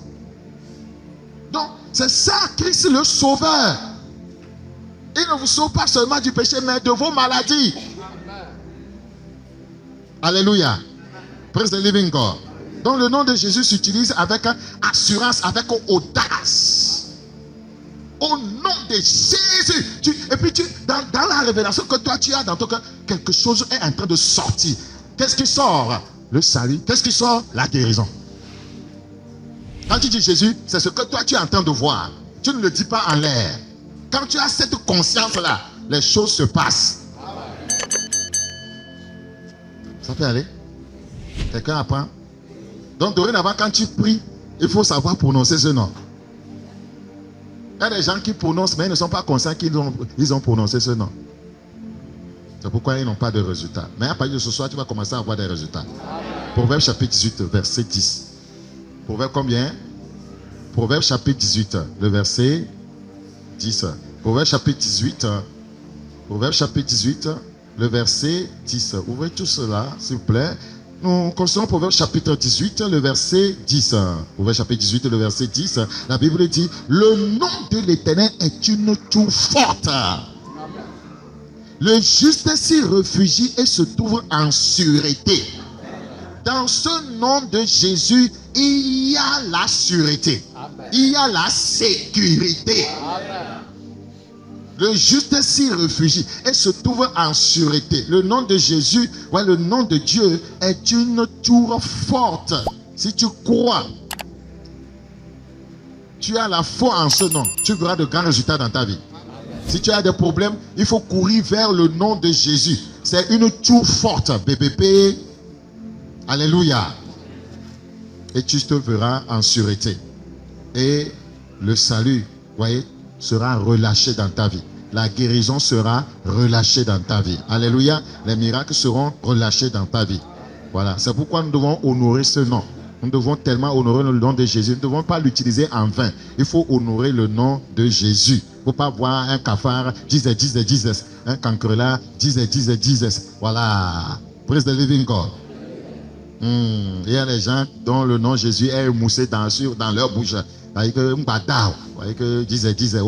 Donc, c'est ça Christ le Sauveur. Il ne vous sauve pas seulement du péché, mais de vos maladies. Amen. Alléluia. Praise the living God. Donc, le nom de Jésus s'utilise avec assurance, avec audace. Au nom de Jésus. Et puis, dans la révélation que toi tu as dans ton cœur, quelque chose est en train de sortir. Qu'est-ce qui sort? Le salut. Qu'est-ce qui sort? La guérison. Quand tu dis Jésus, c'est ce que toi tu es en train de voir. Tu ne le dis pas en l'air. Quand tu as cette conscience-là, les choses se passent. Ça peut aller? Quelqu'un apprend? Donc dorénavant, quand tu pries, il faut savoir prononcer ce nom. Il y a des gens qui prononcent, mais ils ne sont pas conscients qu'ils ont prononcé ce nom. C'est pourquoi ils n'ont pas de résultats. Mais à partir de ce soir, tu vas commencer à avoir des résultats. Proverbe chapitre 18, verset 10. Proverbe combien? Proverbe chapitre 18, le verset 10. Proverbe chapitre 18. Proverbe chapitre 18, le verset 10. Ouvrez tout cela, s'il vous plaît. Nous considérons Proverbe chapitre 18, le verset 10. Proverbe chapitre 18, le verset 10. La Bible dit, le nom de l'Éternel est une tour forte. Le juste s'y réfugie et se trouve en sûreté. Dans ce nom de Jésus, il y a la sûreté. Amen. Il y a la sécurité. Amen. Le juste s'y réfugie et se trouve en sûreté. Le nom de Jésus, ouais, le nom de Dieu est une tour forte. Si tu crois, tu as la foi en ce nom, tu verras de grands résultats dans ta vie. Amen. Si tu as des problèmes, il faut courir vers le nom de Jésus. C'est une tour forte. BBP. Alléluia. Et tu te verras en sûreté. Et le salut, voyez, sera relâché dans ta vie. La guérison sera relâchée dans ta vie. Alléluia. Les miracles seront relâchés dans ta vie. Voilà, c'est pourquoi nous devons honorer ce nom. Nous devons tellement honorer le nom de Jésus. Nous ne devons pas l'utiliser en vain. Il faut honorer le nom de Jésus. Il ne faut pas voir un cafard, Jesus. Un cancrelat, Jesus. Voilà. Praise the living God. Il y a des gens dont le nom Jésus est émoussé dans leur bouche. Avec Jesus.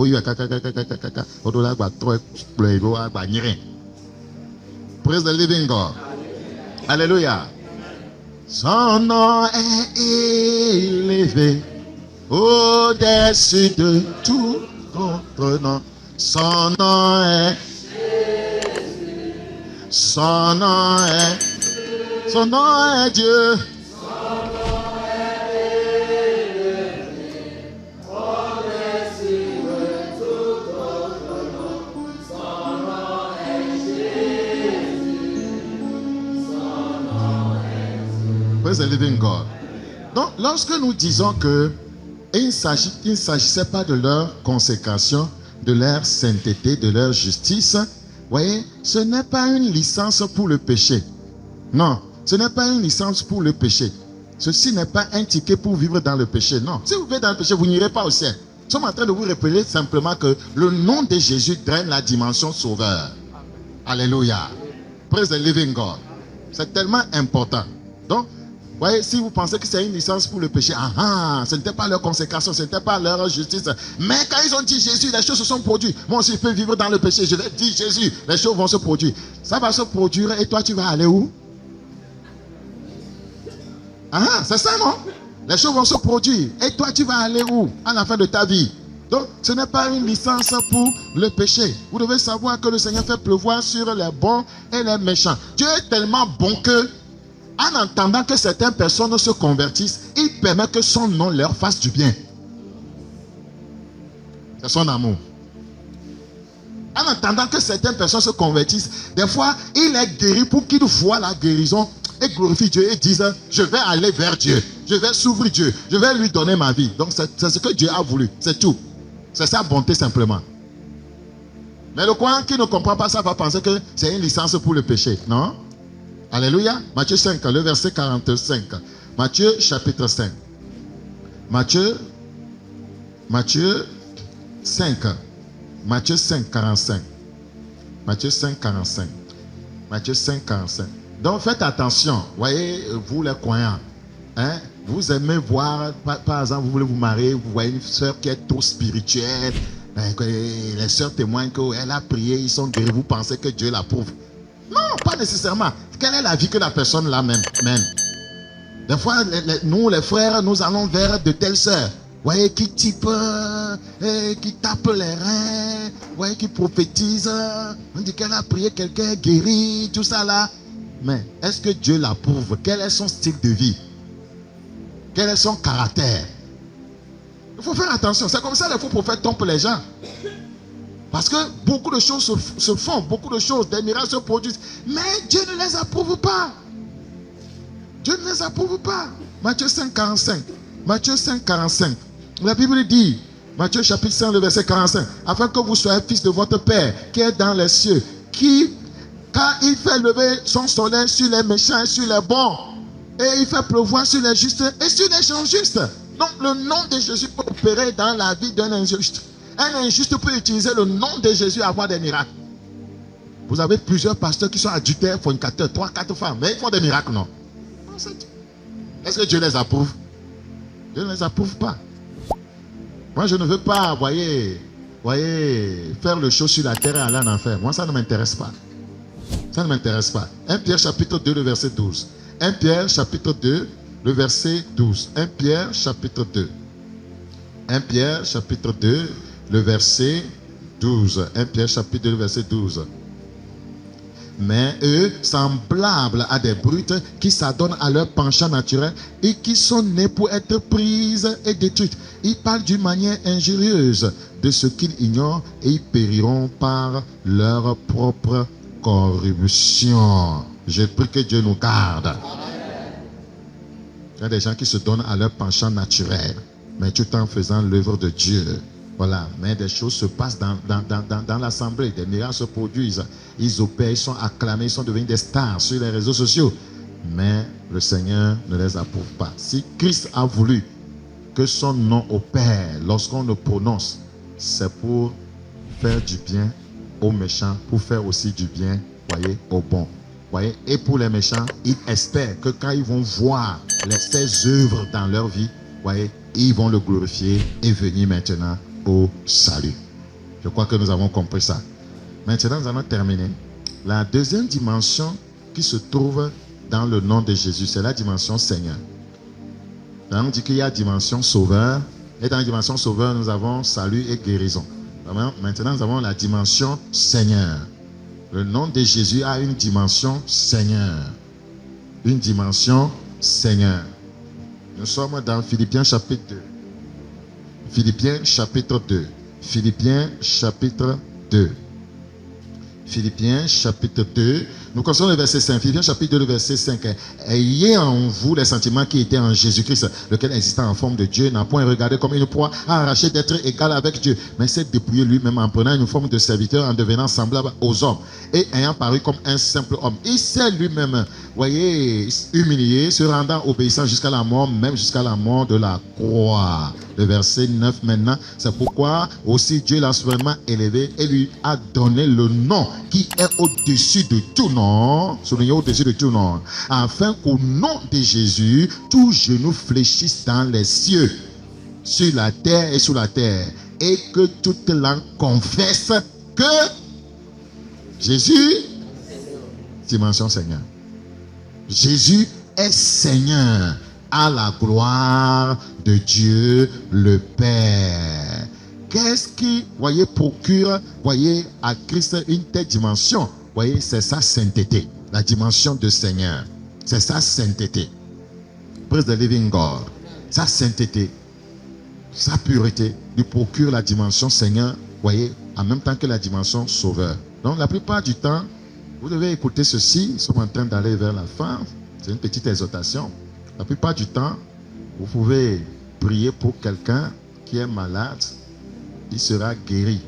Praise the living God. Alléluia. Son nom est élevé au-dessus de tout autre nom. Son nom est Jésus. Son nom est Dieu. Praise the living God. Donc, lorsque nous disons que il ne s'agissait pas de leur consécration, de leur sainteté, de leur justice, voyez, ce n'est pas une licence pour le péché. Non, ce n'est pas une licence pour le péché. Ceci n'est pas un ticket pour vivre dans le péché. Non, si vous vivez dans le péché, vous n'irez pas au ciel. Nous sommes en train de vous rappeler simplement que le nom de Jésus draine la dimension sauveur. Alléluia. Praise the living God. C'est tellement important. Donc, voyez, si vous pensez que c'est une licence pour le péché, ce n'était pas leur consécration, ce n'était pas leur justice. Mais quand ils ont dit Jésus, les choses se sont produites. Moi aussi, je peux vivre dans le péché. Je vais dire Jésus, les choses vont se produire. Ça va se produire et toi, tu vas aller où? C'est ça, non? Les choses vont se produire. Et toi, tu vas aller où? À la fin de ta vie. Donc, ce n'est pas une licence pour le péché. Vous devez savoir que le Seigneur fait pleuvoir sur les bons et les méchants. Dieu est tellement bon que, en entendant que certaines personnes se convertissent, il permet que son nom leur fasse du bien. C'est son amour. En entendant que certaines personnes se convertissent, des fois, il est guéri pour qu'ils voient la guérison et glorifient Dieu et disent, je vais aller vers Dieu, je vais s'ouvrir Dieu, je vais lui donner ma vie. Donc, c'est ce que Dieu a voulu, c'est tout. C'est sa bonté simplement. Mais le croyant qui ne comprend pas ça va penser que c'est une licence pour le péché, non? Alléluia. Matthieu 5, le verset 45. Matthieu chapitre 5. Matthieu 5. Matthieu 5, 45. Matthieu 5, 45. Matthieu 5, 45. Donc faites attention. Voyez, vous les croyants. Vous aimez voir, par exemple, vous voulez vous marier, vous voyez une soeur qui est trop spirituelle. Les sœurs témoignent qu'elle a prié, ils sont guéris. Vous pensez que Dieu l'approuve? Non, pas nécessairement. Quelle est la vie que la personne là mène? Des fois, nous, les frères, nous allons vers de telles sœurs. Voyez, qui type, qui tape les reins, voyez, qui prophétise. On dit qu'elle a prié, quelqu'un est guéri, tout ça là. Mais est-ce que Dieu l'approuve? Quel est son style de vie? Quel est son caractère? Il faut faire attention. C'est comme ça que les faux prophètes trompent les gens. Parce que beaucoup de choses se font, beaucoup de choses, des miracles se produisent. Mais Dieu ne les approuve pas. Dieu ne les approuve pas. Matthieu 5, 45. Matthieu 5, 45. La Bible dit, Matthieu chapitre 5, le verset 45, afin que vous soyez fils de votre Père qui est dans les cieux, qui, quand il fait lever son soleil sur les méchants et sur les bons, et il fait pleuvoir sur les justes et sur les gens justes. Donc le nom de Jésus peut opérer dans la vie d'un injuste. Un injuste peut utiliser le nom de Jésus à avoir des miracles. Vous avez plusieurs pasteurs qui sont adultères, fornicateurs, 3, 4 femmes, mais ils font des miracles, non? Est-ce que Dieu les approuve? Dieu ne les approuve pas. Moi, je ne veux pas, voyez, faire le show sur la terre et aller en enfer. Moi, ça ne m'intéresse pas. Ça ne m'intéresse pas. 1 Pierre chapitre 2, le verset 12. 1 Pierre chapitre 2, le verset 12. 1 Pierre chapitre 2. 1 Pierre chapitre 2, le verset 12. 1 Pierre chapitre 2, le verset 12. Mais eux, semblables à des brutes qui s'adonnent à leur penchant naturel et qui sont nés pour être prises et détruites. Ils parlent d'une manière injurieuse de ce qu'ils ignorent et ils périront par leur propre corruption. Je prie que Dieu nous garde. Il y a des gens qui se donnent à leur penchant naturel, mais tout en faisant l'œuvre de Dieu. Voilà, mais des choses se passent dans l'assemblée, des miracles se produisent, ils opèrent, ils sont acclamés, ils sont devenus des stars sur les réseaux sociaux. mais le Seigneur ne les approuve pas. Si Christ a voulu que son nom opère lorsqu'on le prononce, c'est pour faire du bien aux méchants, pour faire aussi du bien, voyez, aux bons. Voyez, et pour les méchants, ils espèrent que quand ils vont voir ses œuvres dans leur vie, voyez, ils vont le glorifier et venir maintenant au salut. Je crois que nous avons compris ça. Maintenant, nous allons terminer. La deuxième dimension qui se trouve dans le nom de Jésus, c'est la dimension Seigneur. Là, on dit qu'il y a dimension Sauveur. Et dans la dimension Sauveur, nous avons salut et guérison. Maintenant, nous avons la dimension Seigneur. Le nom de Jésus a une dimension Seigneur. Une dimension Seigneur. Nous sommes dans Philippiens chapitre 2. Philippiens chapitre 2. Philippiens chapitre 2. Philippiens chapitre 2. Nous commençons le verset 5. Philippiens chapitre 2, le verset 5. Ayez en vous les sentiments qui étaient en Jésus-Christ, lequel existant en forme de Dieu, n'a point regardé comme une proie à arracher d'être égal avec Dieu, mais s'est dépouillé lui-même en prenant une forme de serviteur, en devenant semblable aux hommes, et ayant paru comme un simple homme. Il s'est lui-même, voyez, humilié, se rendant obéissant jusqu'à la mort, même jusqu'à la mort de la croix. Le verset 9 maintenant, c'est pourquoi aussi Dieu l'a souverainement élevé et lui a donné le nom qui est au-dessus de tout nom, soulignez au-dessus de tout nom, afin qu'au nom de Jésus, tout genou fléchisse dans les cieux, sur la terre et sous la terre, et que toute langue confesse que Jésus, dimension Seigneur, Jésus est Seigneur, à la gloire de Dieu le Père. Qu'est-ce qui, voyez, procure, voyez, à Christ une telle dimension? Voyez, c'est sa sainteté, la dimension de Seigneur. C'est sa sainteté. Praise the living God. Sa sainteté, sa pureté lui procure la dimension Seigneur, voyez, en même temps que la dimension Sauveur. Donc, la plupart du temps, vous devez écouter ceci. Nous sommes en train d'aller vers la fin. C'est une petite exhortation. La plupart du temps, vous pouvez prier pour quelqu'un qui est malade, il sera guéri.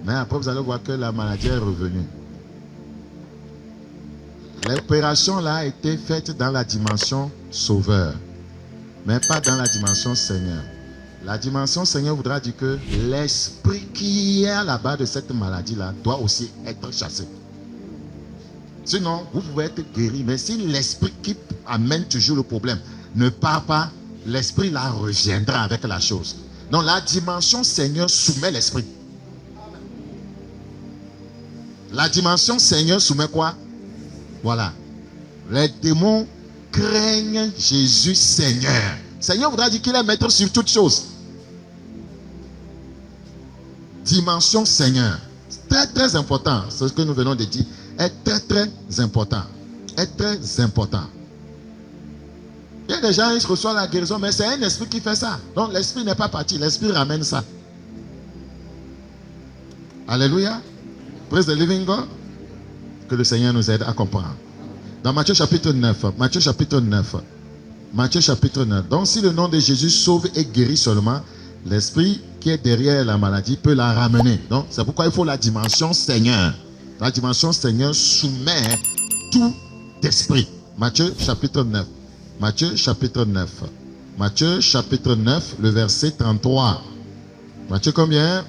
Mais après, vous allez voir que la maladie est revenue. L'opération là a été faite dans la dimension Sauveur, mais pas dans la dimension Seigneur. La dimension Seigneur voudra dire que l'esprit qui est à la base de cette maladie-là doit aussi être chassé. Sinon, vous pouvez être guéri, mais si l'esprit qui amène toujours le problème ne part pas, l'esprit là reviendra avec la chose. Donc la dimension Seigneur soumet l'esprit. La dimension Seigneur soumet quoi? Voilà. Les démons craignent Jésus Seigneur. Seigneur voudra dire qu'il est maître sur toutes choses. Dimension Seigneur. Très très important. C'est ce que nous venons de dire. Est très très important. Est très important. Il y a des gens qui reçoivent la guérison, mais c'est un esprit qui fait ça. Donc l'esprit n'est pas parti, l'esprit ramène ça. Alléluia. Praise the living God. Que le Seigneur nous aide à comprendre. Dans Matthieu chapitre 9, Matthieu chapitre 9, Matthieu chapitre 9. Donc si le nom de Jésus sauve et guérit seulement, l'esprit qui est derrière la maladie peut la ramener. Donc c'est pourquoi il faut la dimension Seigneur. La dimension Seigneur soumet tout esprit. Matthieu chapitre 9. Matthieu chapitre 9. Matthieu chapitre 9, le verset 33. Matthieu combien?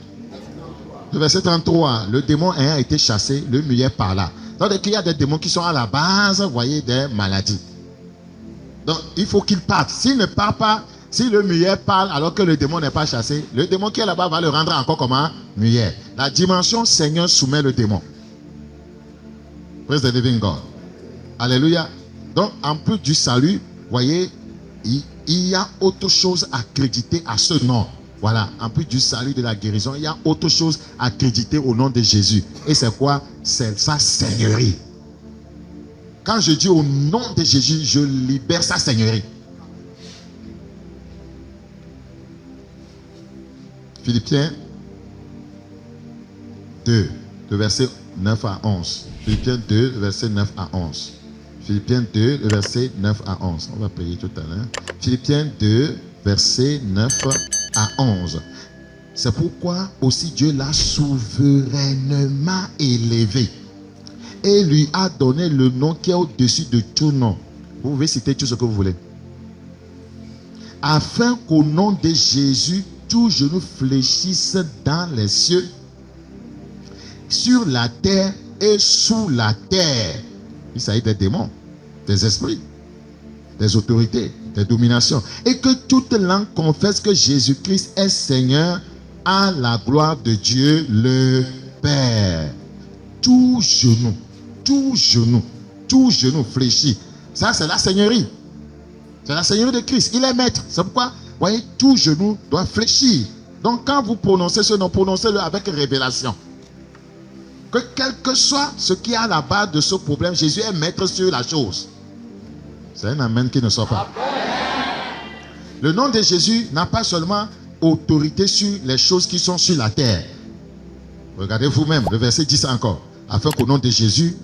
Le verset 33. Le démon ayant été chassé, le muet par là. Donc il y a des démons qui sont à la base, voyez, des maladies. Donc il faut qu'il parte. S'il ne part pas, si le muet parle alors que le démon n'est pas chassé, le démon qui est là-bas va le rendre encore comme un muet. La dimension Seigneur soumet le démon. Praise the living God. Alléluia. Donc en plus du salut, voyez, il y a autre chose à créditer à ce nom. Voilà, en plus du salut de la guérison, il y a autre chose à créditer au nom de Jésus. Et c'est quoi? C'est sa seigneurie. Quand je dis au nom de Jésus, je libère sa seigneurie. Philippiens 2, le verset 9 à 11. Philippiens 2, le verset 9 à 11. Philippiens 2, le verset 9 à 11. On va prier tout à l'heure. Philippiens 2, verset 9 à 11. C'est pourquoi aussi Dieu l'a souverainement élevé et lui a donné le nom qui est au-dessus de tout nom, Vous pouvez citer tout ce que vous voulez. Afin qu'au nom de Jésus, tout genou fléchisse dans les cieux, sur la terre et sous la terre. Il s'agit des démons, des esprits, des autorités, des dominations. Et que toute langue confesse que Jésus-Christ est Seigneur, à la gloire de Dieu le Père. Tout genou fléchit. Ça, c'est la seigneurie. C'est la seigneurie de Christ. Il est maître. C'est pourquoi, vous voyez, tout genou doit fléchir. Donc, quand vous prononcez ce nom, prononcez-le avec révélation. Que quel que soit ce qui est à la base de ce problème, Jésus est maître sur la chose. C'est un amen qui ne sort pas. Le nom de Jésus n'a pas seulement autorité sur les choses qui sont sur la terre. Regardez vous-même, le verset 10 encore. Afin qu'au nom de Jésus,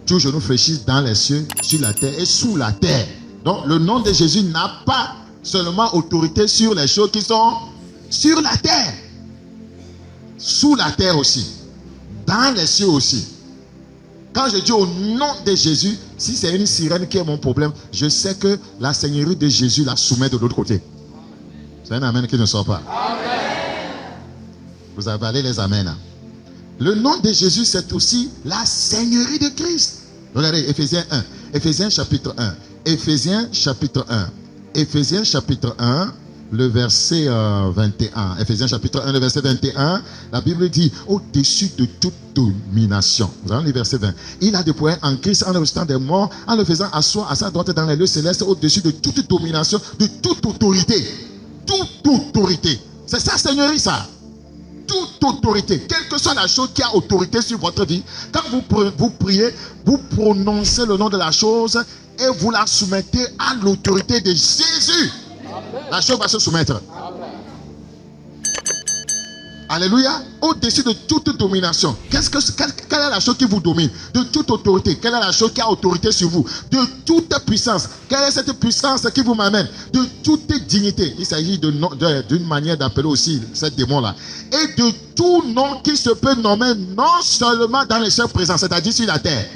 tout genou fléchisse dans les cieux, sur la terre et sous la terre. Donc, le nom de Jésus n'a pas seulement autorité sur les choses qui sont sur la terre. Sous la terre aussi. Dans les cieux aussi. Quand je dis au nom de Jésus, si c'est une sirène qui est mon problème, je sais que la seigneurie de Jésus la soumet de l'autre côté. C'est un amen qui ne sort pas. Amen. Vous avalez les amens. Le nom de Jésus, c'est aussi la seigneurie de Christ. Regardez, Éphésiens 1. Éphésiens chapitre 1. Éphésiens chapitre 1. Éphésiens chapitre 1, le verset 21. Éphésiens chapitre 1, le verset 21. La Bible dit, au-dessus de toute domination. Vous avez le verset 20. Il a déployé en Christ, en le ressuscitant des morts, en le faisant asseoir à sa droite dans les lieux célestes, au-dessus de toute domination, de toute autorité. Toute autorité. C'est sa seigneurie, ça. Toute autorité. Quelle que soit la chose qui a autorité sur votre vie, quand vous priez, vous prononcez le nom de la chose et vous la soumettez à l'autorité de Jésus. Amen. La chose va se soumettre. Amen. Alléluia. Au-dessus de toute domination. Quelle est la chose qui vous domine? De toute autorité. Quelle est la chose qui a autorité sur vous? De toute puissance. Quelle est cette puissance qui vous m'amène? De toute dignité. Il s'agit d'une manière d'appeler aussi ces démons-là. Et de tout nom qui se peut nommer non seulement dans les cieux présents, c'est-à-dire sur la terre,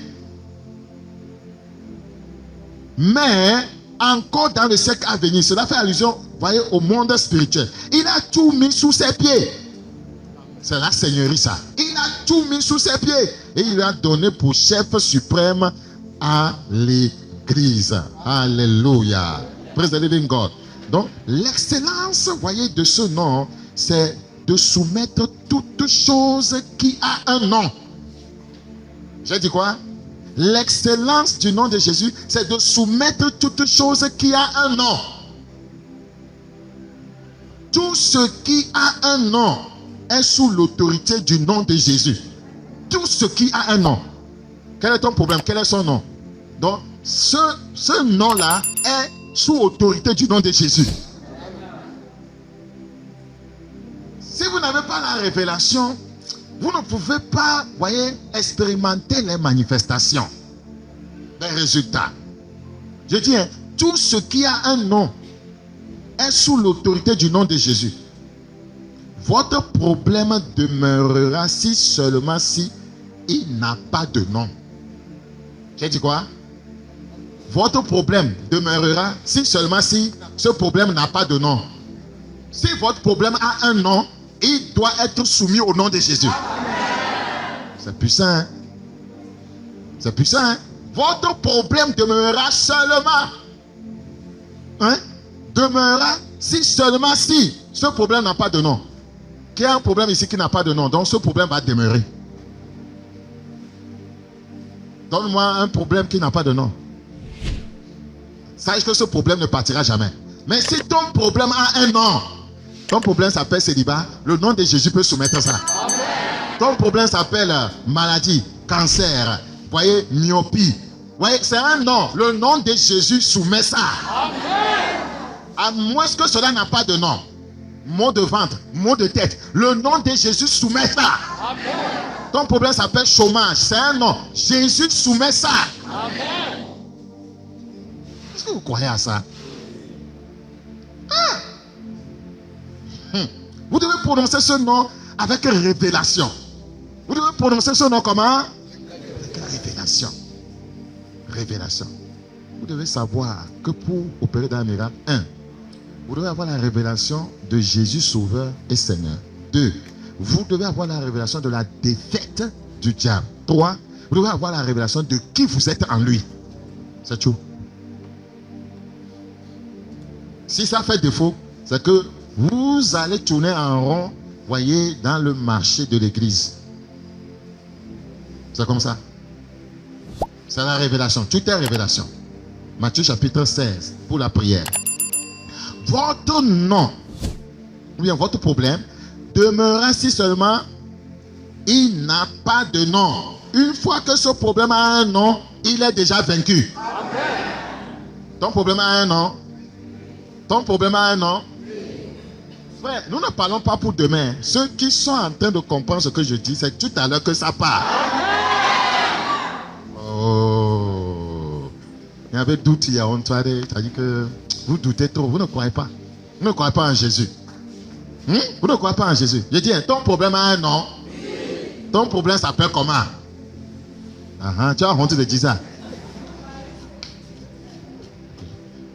mais encore dans le siècle à venir. Cela fait allusion, voyez, au monde spirituel. Il a tout mis sous ses pieds. C'est la seigneurie, ça. Il a tout mis sous ses pieds. Et il a donné pour chef suprême à l'église. Alléluia. Praise the living God. Donc, l'excellence, voyez, de ce nom, c'est de soumettre toute chose qui a un nom. J'ai dit quoi? L'excellence du nom de Jésus, c'est de soumettre toute chose qui a un nom. Tout ce qui a un nom est sous l'autorité du nom de Jésus. Tout ce qui a un nom. Quel est ton problème? Quel est son nom? Donc, ce nom-là est sous autorité du nom de Jésus. Si vous n'avez pas la révélation, vous ne pouvez pas, voyez, expérimenter les manifestations, les résultats. Je dis, hein, tout ce qui a un nom est sous l'autorité du nom de Jésus. Votre problème demeurera si seulement si il n'a pas de nom. J'ai dit quoi? Votre problème demeurera si seulement si ce problème n'a pas de nom. Si votre problème a un nom, il doit être soumis au nom de Jésus. C'est puissant, hein? C'est puissant, hein? Votre problème demeurera seulement, hein? Demeurera si seulement si ce problème n'a pas de nom. Qu'il y a un problème ici qui n'a pas de nom, donc ce problème va demeurer. Donne-moi un problème qui n'a pas de nom. Sache que ce problème ne partira jamais. Mais si ton problème a un nom, ton problème s'appelle célibat, le nom de Jésus peut soumettre ça. Amen. Ton problème s'appelle maladie, cancer, voyez, myopie. Voyez, c'est un nom. Le nom de Jésus soumet ça. Amen. À moins que cela n'a pas de nom. Maux de ventre, maux de tête. Le nom de Jésus soumet ça. Amen. Ton problème s'appelle chômage. C'est un nom. Jésus soumet ça. Amen. Est-ce que vous croyez à ça? Vous devez prononcer ce nom avec révélation. Vous devez prononcer ce nom comment? Avec révélation. Révélation. vous devez savoir que pour opérer dans un miracle, 1, vous devez avoir la révélation de Jésus Sauveur et Seigneur. 2, vous devez avoir la révélation de la défaite du diable. 3, vous devez avoir la révélation de qui vous êtes en lui. C'est tout. Si ça fait défaut, c'est que vous allez tourner en rond, voyez, dans le marché de l'église. C'est comme ça. C'est la révélation. Tout est révélation. Matthieu chapitre 16, pour la prière. Votre nom, ou bien votre problème, demeurera si seulement il n'a pas de nom. Une fois que ce problème a un nom, il est déjà vaincu. Ton problème a un nom. Ton problème a un nom. Frère, nous ne parlons pas pour demain. Ceux qui sont en train de comprendre ce que je dis, c'est tout à l'heure que ça part. Oh. Il y avait doute hier. On t'a dit que vous doutez trop. Vous ne croyez pas. Vous ne croyez pas en Jésus. Vous ne croyez pas en Jésus. Je dis, ton problème a un nom. Ton problème s'appelle comment? Tu as honte de dire ça.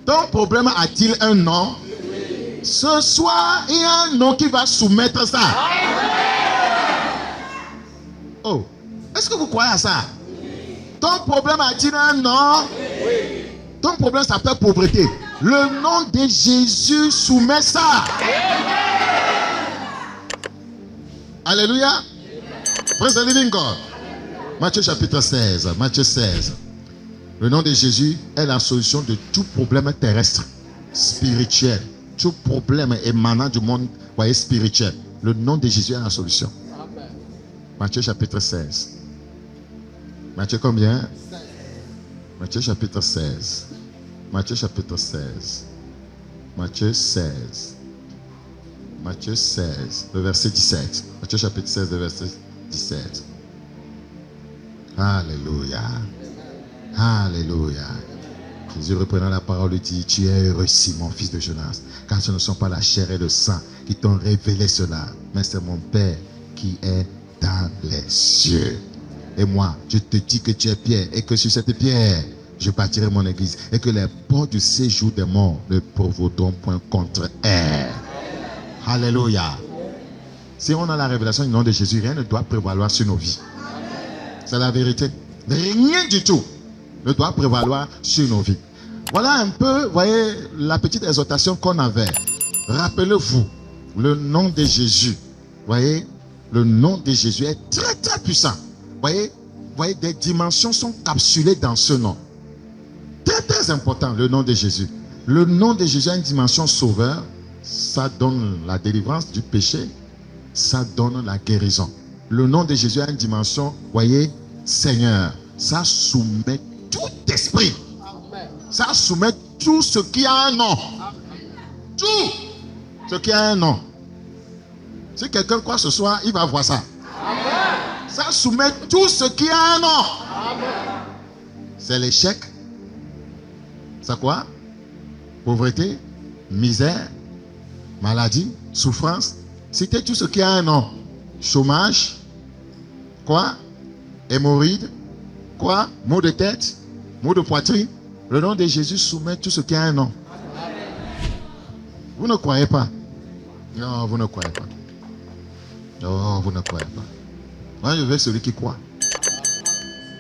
Ton problème a-t-il un nom? Ce soir, il y a un nom qui va soumettre ça. Oh, est-ce que vous croyez à ça? Ton problème a-t-il un nom? Ton problème s'appelle pauvreté. Le nom de Jésus soumet ça. Alléluia. Praise the living God. Matthieu chapitre 16. Matthieu 16. Le nom de Jésus est la solution de tout problème terrestre, spirituel. Tout problème émanant du monde, voyez, spirituel. Le nom de Jésus est la solution. Amen. Matthieu chapitre 16. Matthieu combien? 16. Matthieu chapitre 16. Matthieu chapitre 16. Matthieu 16. Matthieu 16, le verset 17. Matthieu chapitre 16, le verset 17. Alléluia. Alléluia. Jésus reprenant la parole dit, tu es heureux Simon, fils de Jonas, car ce ne sont pas la chair et le sang qui t'ont révélé cela, mais c'est mon Père qui est dans les cieux. Et moi, je te dis que tu es pierre et que sur cette pierre, je bâtirai mon église et que les portes du séjour des morts ne prévaudront point contre elle. Alléluia. Si on a la révélation du nom de Jésus, rien ne doit prévaloir sur nos vies. C'est la vérité. Rien du tout ne doit prévaloir sur nos vies. Voilà un peu, voyez, la petite exhortation qu'on avait. Rappelez-vous, le nom de Jésus, voyez, le nom de Jésus est très très puissant. Voyez, des dimensions sont capsulées dans ce nom. Très très important, le nom de Jésus. Le nom de Jésus a une dimension sauveur. Ça donne la délivrance du péché. Ça donne la guérison. Le nom de Jésus a une dimension, voyez, Seigneur. Ça soumet tout esprit. Ça soumet tout ce qui a un nom. Tout ce qui a un nom. Si quelqu'un croit ce soir, il va voir ça. Ça soumet tout ce qui a un nom. C'est l'échec. C'est quoi? Pauvreté, misère, maladie, souffrance. Citez tout ce qui a un nom. Chômage. Quoi? Hémorroïde. Quoi? Maux de tête. Maux de poitrine. Le nom de Jésus soumet tout ce qui a un nom. Vous ne croyez pas? Non, vous ne croyez pas. Non, vous ne croyez pas. Moi, je veux celui qui croit.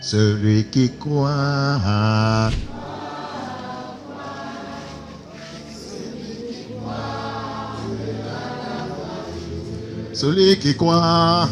Celui qui croit. Celui qui croit.